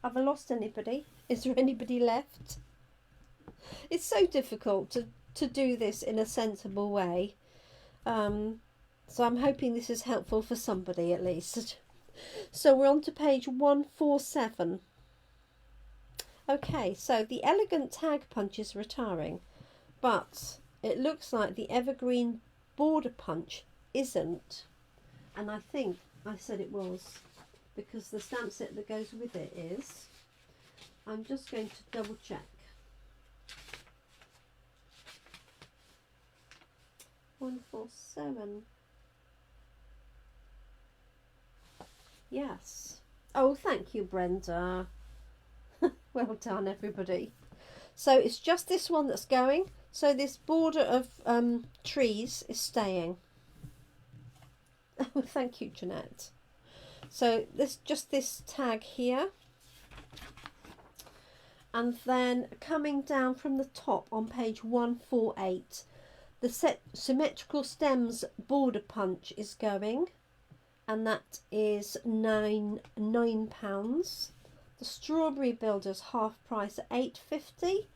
Have I lost anybody? Is there anybody left? It's so difficult to do this in a sensible way. So I'm hoping this is helpful for somebody at least. So we're on to page 147. Okay, so the elegant tag punch is retiring, but it looks like the evergreen border punch isn't. And I think I said it was, because the stamp set that goes with it is. I'm just going to double check. 147. Yes. Oh, thank you, Brenda. Well done, everybody. So it's just this one that's going. So this border of trees is staying. Oh, thank you, Jeanette. So just this tag here. And then coming down from the top on page 148, the symmetrical stems border punch is going, and that is £9. The strawberry builders half price at £8.50,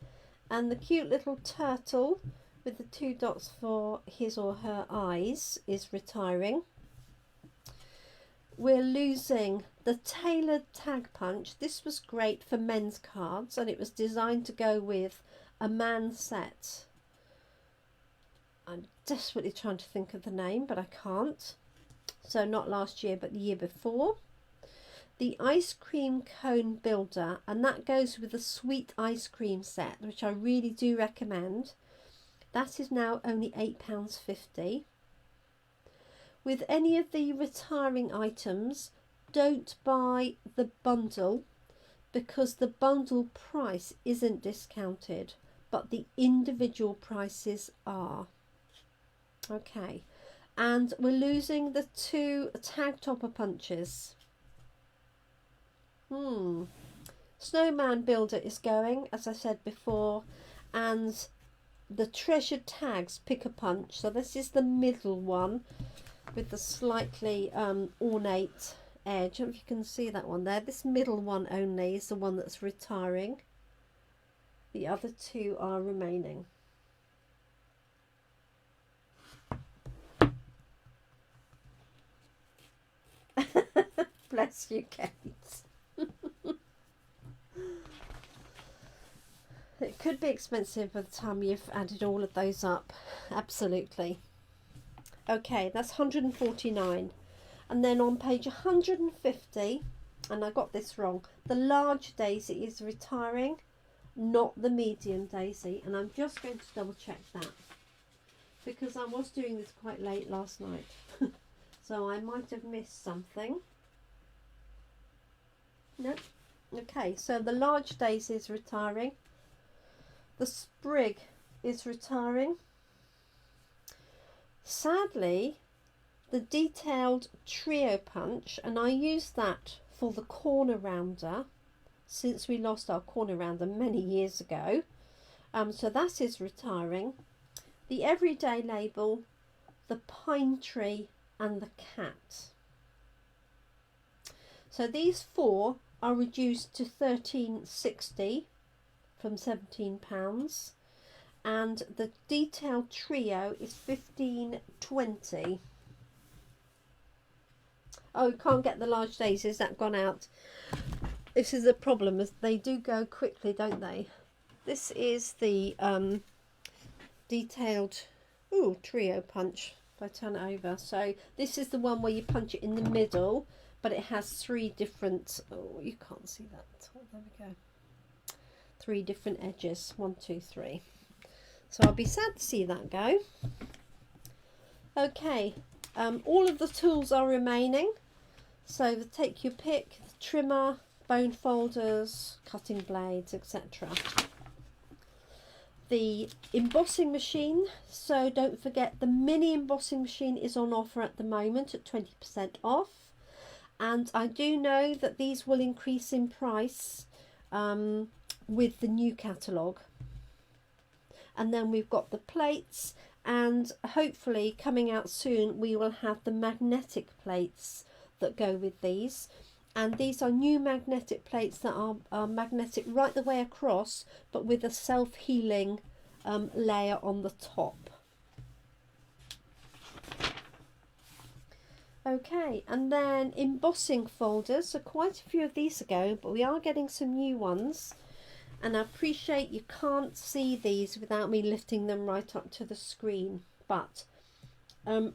and the cute little turtle with the 2 dots for his or her eyes is retiring. We're losing the tailored tag punch. This was great for men's cards, and it was designed to go with a man set. I'm desperately trying to think of the name, but I can't. So not last year, but the year before. The ice cream cone builder, and that goes with the sweet ice cream set, which I really do recommend. That is now only £8.50. With any of the retiring items, don't buy the bundle, because the bundle price isn't discounted, but the individual prices are. Okay, and we're losing the 2 tag topper punches. Snowman builder is going, as I said before, and the treasured tags pick a punch. So this is the middle one with the slightly ornate edge. I don't know if you can see that one there. This middle one only is the one that's retiring. The other 2 are remaining. Bless you, Kate. It could be expensive by the time you've added all of those up. Absolutely. Okay, that's 149. And then on page 150, and I got this wrong, the large daisy is retiring, not the medium daisy. And I'm just going to double check that, because I was doing this quite late last night. So I might have missed something. Nope. Okay, so the large daisy is retiring. The sprig is retiring. Sadly, the detailed trio punch, and I used that for the corner rounder since we lost our corner rounder many years ago. So that is retiring. The everyday label, the pine tree and the cat. So these 4 are reduced to £13.60 from £17, and the detailed trio is £15.20. Oh, you can't get the large daisies, that gone out. This is the problem, is they do go quickly, don't they? This is the detailed trio punch. If I turn it over, so this is the one where you punch it in the middle, but it has 3 different, oh, you can't see that, oh, there we go, 3 different edges, 1, 2, 3. So I'll be sad to see that go. Okay, all of the tools are remaining, so the take your pick, the trimmer, bone folders, cutting blades, etc. The embossing machine, so don't forget the mini embossing machine is on offer at the moment at 20% off, and I do know that these will increase in price with the new catalogue. And then we've got the plates, and hopefully coming out soon we will have the magnetic plates that go with these. And these are new magnetic plates that are magnetic right the way across, but with a self-healing layer on the top. Okay, and then embossing folders. So quite a few of these are going, but we are getting some new ones. And I appreciate you can't see these without me lifting them right up to the screen. But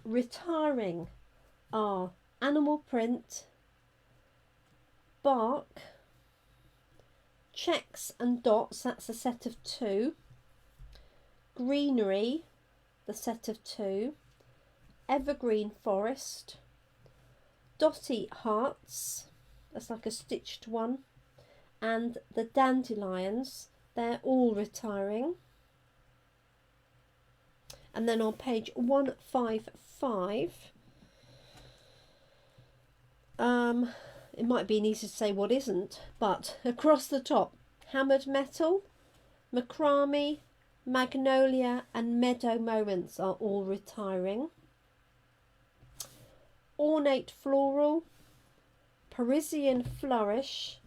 retiring are animal print, bark, checks and dots, that's a set of 2, greenery, the set of 2, evergreen forest, dotty hearts, that's like a stitched one, and the dandelions, they're all retiring. And then on page 155, it might be easy to say what isn't, but across the top, hammered metal, macrame, magnolia and meadow moments are all retiring. Ornate floral, Parisian flourish,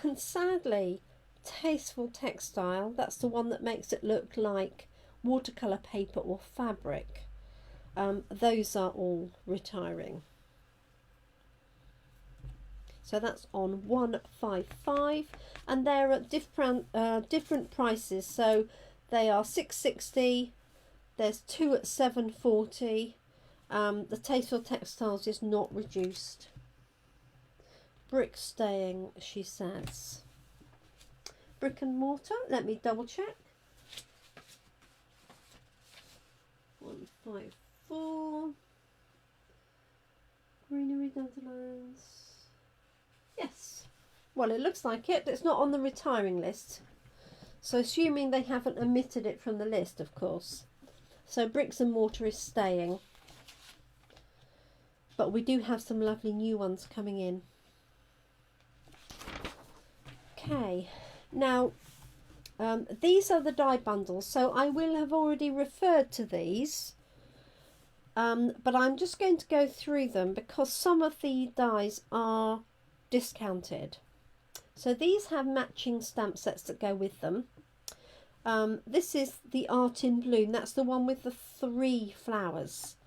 and sadly tasteful textile, that's the one that makes it look like watercolour paper or fabric. Those are all retiring. So that's on 155, and they're at different prices. So they are £6.60. There's 2 at £7.40. The tasteful textiles is not reduced. Brick staying, she says. Brick and mortar. Let me double check. 154. Greenery dandelions. Yes. Well, it looks like it. It's not on the retiring list. So assuming they haven't omitted it from the list, of course. So bricks and mortar is staying. But we do have some lovely new ones coming in. Okay. Now, these are the die bundles. So I will have already referred to these. But I'm just going to go through them because some of the dies are discounted. So these have matching stamp sets that go with them. This is the Art in Bloom. That's the one with the 3 flowers.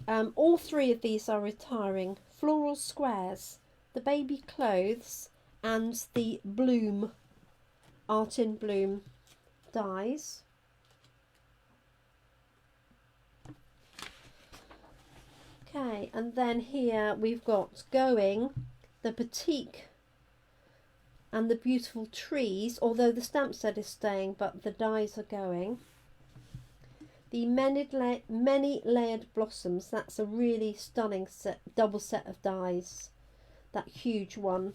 All 3 of these are retiring. Floral squares, the baby clothes, and the Bloom Art in Bloom dies. Okay, and then here we've got going the batik and the beautiful trees, although the stamp set is staying, but the dies are going. The many layered blossoms, that's a really stunning double set of dies, that huge one.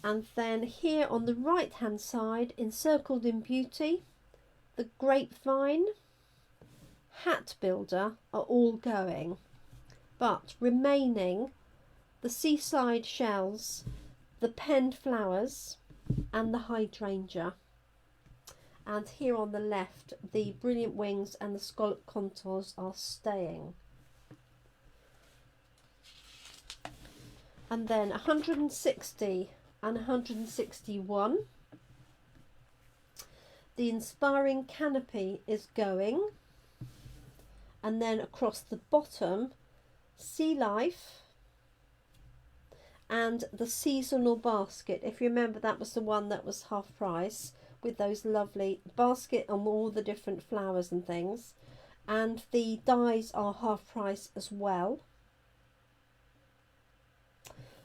And then here on the right hand side, encircled in beauty, the grapevine, hat builder are all going, but remaining the seaside shells, the penned flowers and the hydrangea. And here on the left, the brilliant wings and the scallop contours are staying. And then 160 and 161. The inspiring canopy is going. And then across the bottom, sea life and the seasonal basket. If you remember, that was the one that was half price, with those lovely basket and all the different flowers and things. And the dies are half price as well.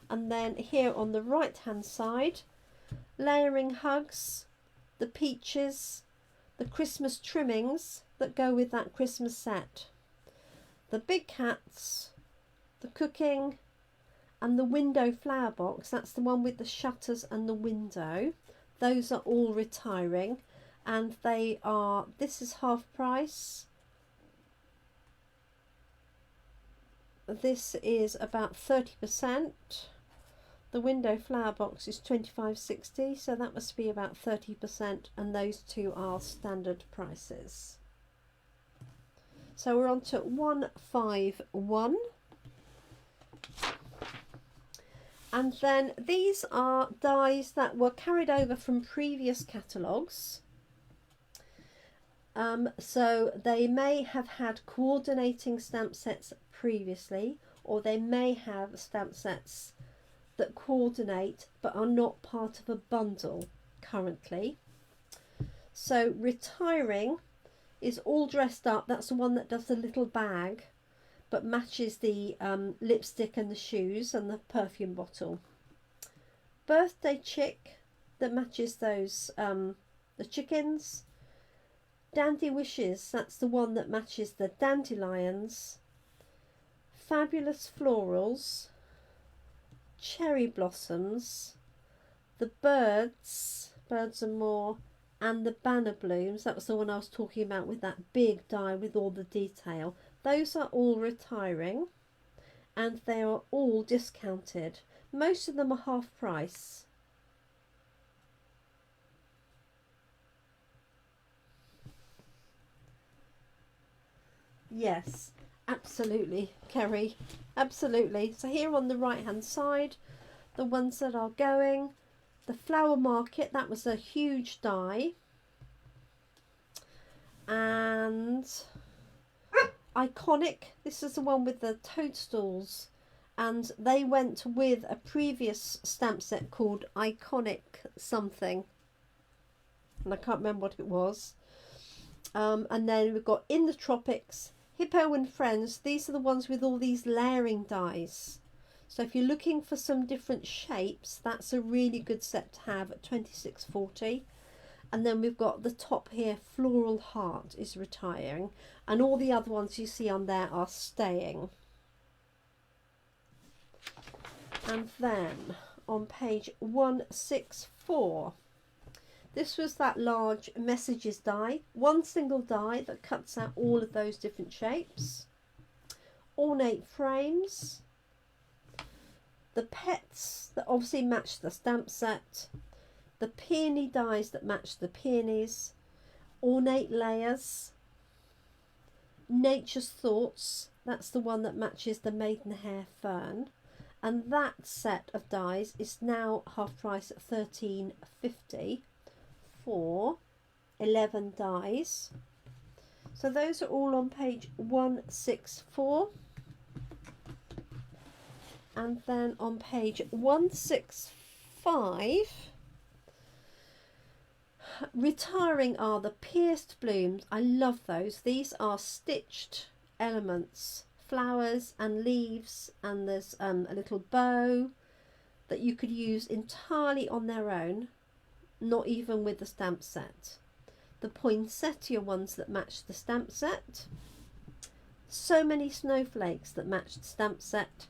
And then here on the right hand side, layering hugs, the peaches, the Christmas trimmings that go with that Christmas set, the big cats, the cooking, and the window flower box. That's the one with the shutters and the window. Those are all retiring, and they are, this is half price. This is about 30%. The window flower box is 25.60, so that must be about 30%, and those two are standard prices. So we're on to 151. And then these are dies that were carried over from previous catalogues. So they may have had coordinating stamp sets previously, or they may have stamp sets that coordinate but are not part of a bundle currently. So retiring is all dressed up. That's the one that does the little bag but matches the lipstick and the shoes and the perfume bottle. Birthday chick, that matches those the chickens. Dandy wishes, that's the one that matches the dandelions. Fabulous florals, cherry blossoms, the birds and more, and the banner blooms. That was the one I was talking about with that big die with all the detail. Those are all retiring, and they are all discounted. Most of them are half price. Yes, absolutely, Kerry, absolutely. So here on the right hand side, the ones that are going, the flower market, that was a huge die, and iconic, this is the one with the toadstools, and they went with a previous stamp set called Iconic something, and I can't remember what it was. And then we've got In the Tropics, Hippo and Friends. These are the ones with all these layering dies. So if you're looking for some different shapes, that's a really good set to have at 26.40. And then we've got the top here, Floral Heart is retiring, and all the other ones you see on there are staying. And then on page 164, this was that large messages die, one single die that cuts out all of those different shapes. Ornate frames, the pets that obviously match the stamp set, the peony dies that match the peonies, ornate layers, nature's thoughts, that's the one that matches the maidenhair fern, and that set of dies is now half price at £13.50 for 11 dies. So those are all on page 164. And then on page 165, retiring are the pierced blooms. I love those. These are stitched elements, flowers and leaves, and there's a little bow that you could use entirely on their own, not even with the stamp set. The poinsettia ones that match the stamp set, so many snowflakes that match the stamp set,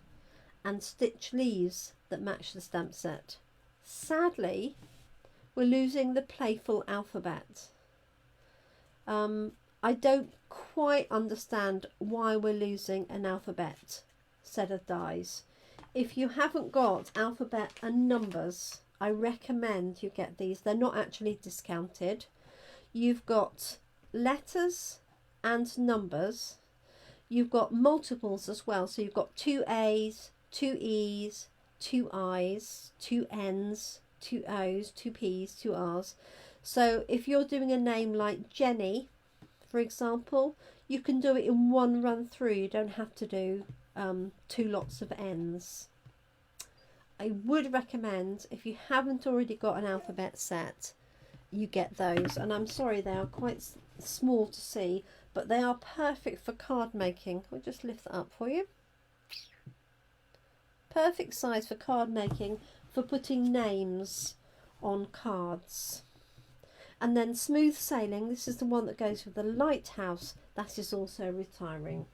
and stitch leaves that match the stamp set. Sadly, we're losing the playful alphabet. I don't quite understand why we're losing an alphabet set of dies. If you haven't got alphabet and numbers, I recommend you get these. They're not actually discounted. You've got letters and numbers. You've got multiples as well. So you've got 2 A's, 2 E's, 2 I's, 2 N's, 2 O's, 2 P's, 2 R's. So if you're doing a name like Jenny, for example, you can do it in one run through. You don't have to do 2 lots of N's. I would recommend, if you haven't already got an alphabet set, you get those. And I'm sorry, they are quite small to see, but they are perfect for card making. I'll just lift that up for you. Perfect size for card making, for putting names on cards. And then Smooth Sailing, this is the one that goes with the lighthouse. That is also retiring.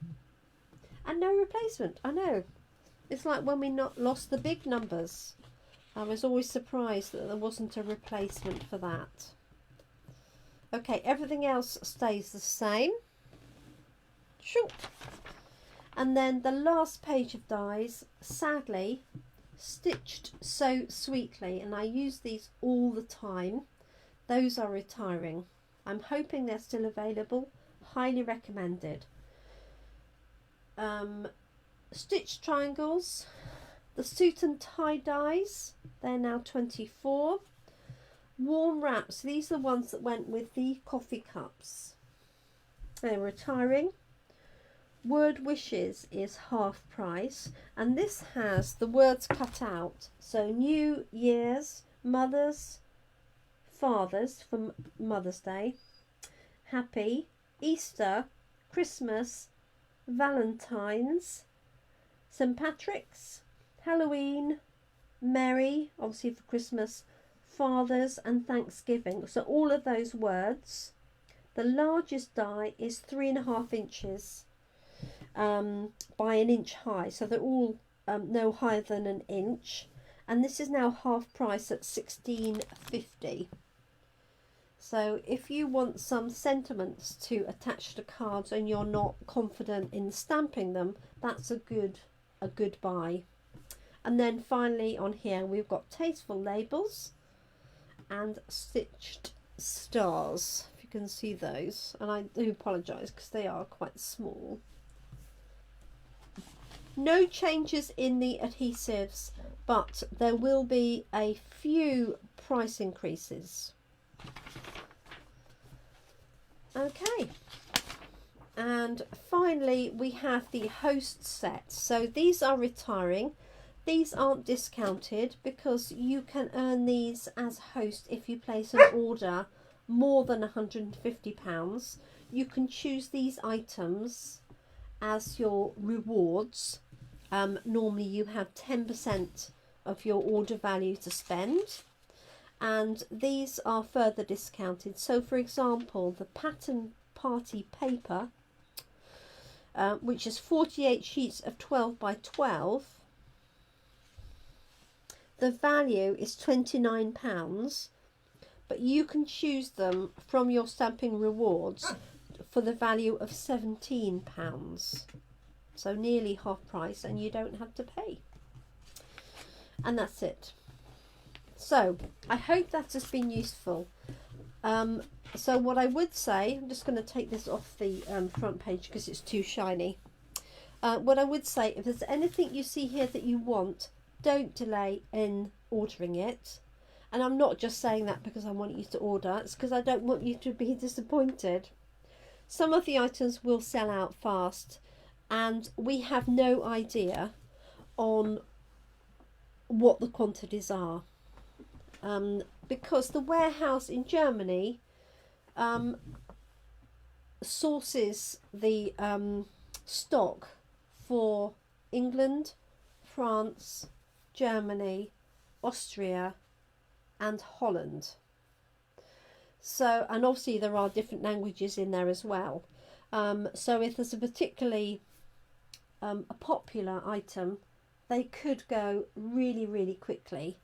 And no replacement, I know. It's like when we lost the big numbers. I was always surprised that there wasn't a replacement for that. Okay, everything else stays the same. Sure. And then the last page of dies, sadly, Stitched So Sweetly, and I use these all the time. Those are retiring. I'm hoping they're still available. Highly recommended. Stitched triangles, the suit and tie dyes, they're now 24. Warm wraps, these are the ones that went with the coffee cups. They're retiring. Word Wishes is half price, and this has the words cut out. So New Year's, Mothers, Fathers for Mother's Day, Happy, Easter, Christmas, Valentine's, St. Patrick's, Halloween, Merry, obviously for Christmas, Father's and Thanksgiving. So all of those words. The largest die is 3.5 inches by 1 inch high. So they're all no higher than 1 inch. And this is now half price at £16.50. So if you want some sentiments to attach to cards and you're not confident in stamping them, that's a good buy. And then finally on here we've got tasteful labels and stitched stars, if you can see those, and I do apologise because they are quite small. No changes in the adhesives, but there will be a few price increases. Okay, and finally we have the host sets. So these are retiring. These aren't discounted because you can earn these as host if you place an order more than £150. You can choose these items as your rewards. Normally you have 10% of your order value to spend, and these are further discounted. So for example, the pattern party paper, which is 48 sheets of 12 by 12, the value is £29, but you can choose them from your stamping rewards for the value of £17. So nearly half price, and you don't have to pay. And that's it. So I hope that has been useful. So what I would say, I'm just going to take this off the front page because it's too shiny. What I would say, if there's anything you see here that you want, don't delay in ordering it. And I'm not just saying that because I want you to order, it's because I don't want you to be disappointed. Some of the items will sell out fast, and we have no idea on what the quantities are, because the warehouse in Germany sources the stock for England, France, Germany, Austria and Holland. So, and obviously there are different languages in there as well. So if there's a particularly a popular item, they could go really quickly.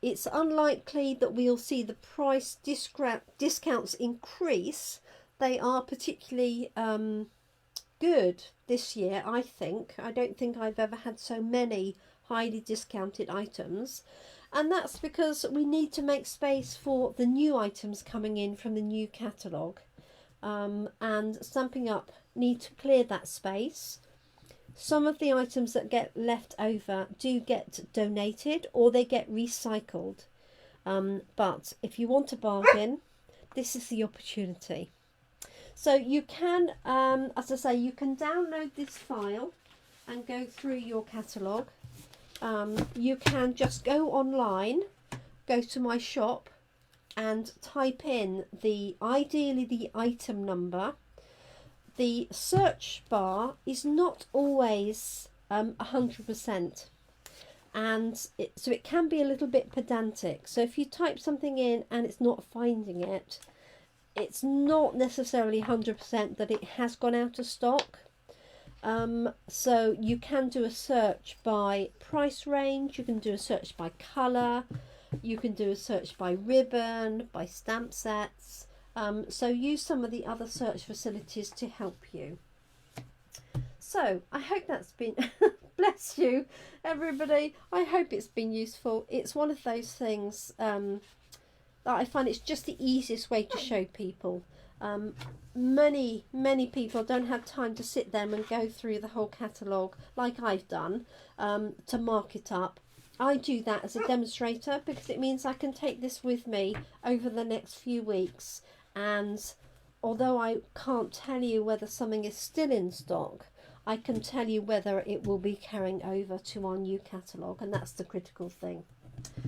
It's unlikely that we'll see the price discounts increase. They are particularly good this year, I think. I don't think I've ever had so many highly discounted items, and that's because we need to make space for the new items coming in from the new catalogue, and Stampin' Up need to clear that space. Some of the items that get left over do get donated or they get recycled, but if you want a bargain, this is the opportunity. So you can, as I say, you can download this file and go through your catalogue. You can just go online, go to my shop and type in ideally the item number. The search bar is not always 100%, and so it can be a little bit pedantic. So if you type something in and it's not finding it, it's not necessarily 100% that it has gone out of stock. So you can do a search by price range, you can do a search by colour, you can do a search by ribbon, by stamp sets. So use some of the other search facilities to help you. So I hope that's been Bless you, everybody. I hope it's been useful. It's one of those things that I find it's just the easiest way to show people. Many people don't have time to sit there and go through the whole catalogue like I've done to mark it up. I do that as a demonstrator because it means I can take this with me over the next few weeks, and although I can't tell you whether something is still in stock, I can tell you whether it will be carrying over to our new catalogue, and that's the critical thing.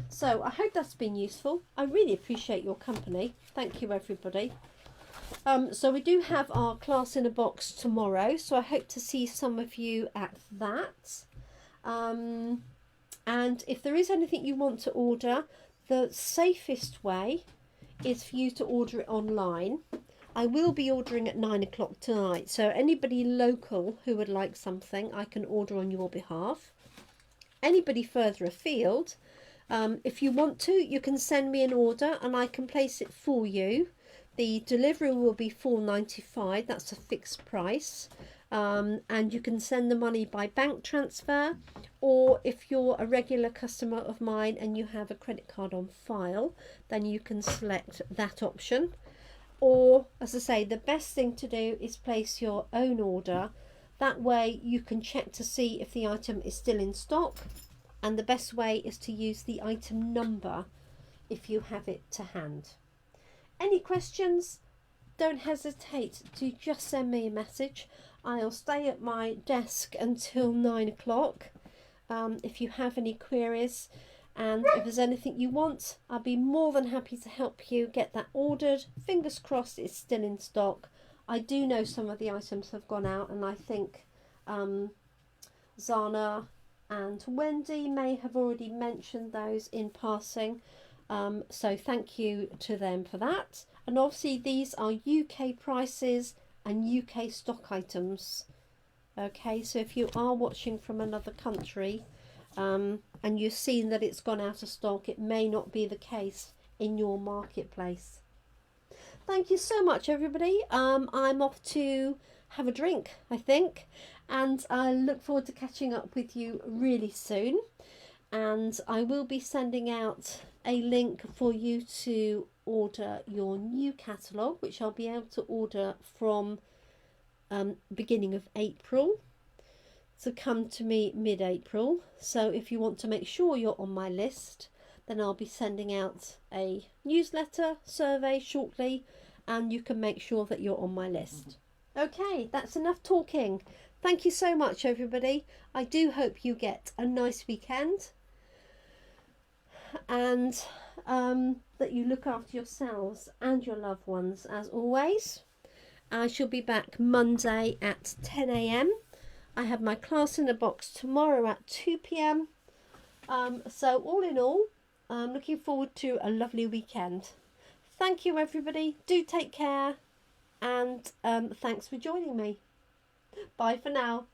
So I hope that's been useful. I really appreciate your company. Thank you, everybody. So we do have our class in a box tomorrow, so I hope to see some of you at that. And if there is anything you want to order, the safest way is for you to order it online. I will be ordering at 9 o'clock tonight, so anybody local who would like something, I can order on your behalf. Anybody further afield, if you want to, you can send me an order and I can place it for you. The delivery will be £4.95, that's a fixed price. And you can send the money by bank transfer, or if you're a regular customer of mine and you have a credit card on file, then you can select that option. Or, as I say, the best thing to do is place your own order. That way you can check to see if the item is still in stock, and the best way is to use the item number if you have it to hand. Any questions? Don't hesitate to just send me a message. I'll stay at my desk until 9 o'clock if you have any queries, and if there's anything you want, I'll be more than happy to help you get that ordered. Fingers crossed it's still in stock. I do know some of the items have gone out, and I think Zana and Wendy may have already mentioned those in passing. So thank you to them for that. And obviously these are UK prices and UK stock items. Okay, so if you are watching from another country and you've seen that it's gone out of stock, it may not be the case in your marketplace. Thank you so much, everybody. I'm off to have a drink, I think, and I look forward to catching up with you really soon. And I will be sending out a link for you to order your new catalogue, which I'll be able to order from beginning of April to come to me mid-April. So if you want to make sure you're on my list, then I'll be sending out a newsletter survey shortly, and you can make sure that you're on my list. Okay, that's enough talking. Thank you so much, everybody. I do hope you get a nice weekend, and that you look after yourselves and your loved ones as always. I shall be back Monday at 10 AM. I have my class in a box tomorrow at 2 PM. So all in all, I'm looking forward to a lovely weekend. Thank you, everybody. Do take care, and thanks for joining me. Bye for now.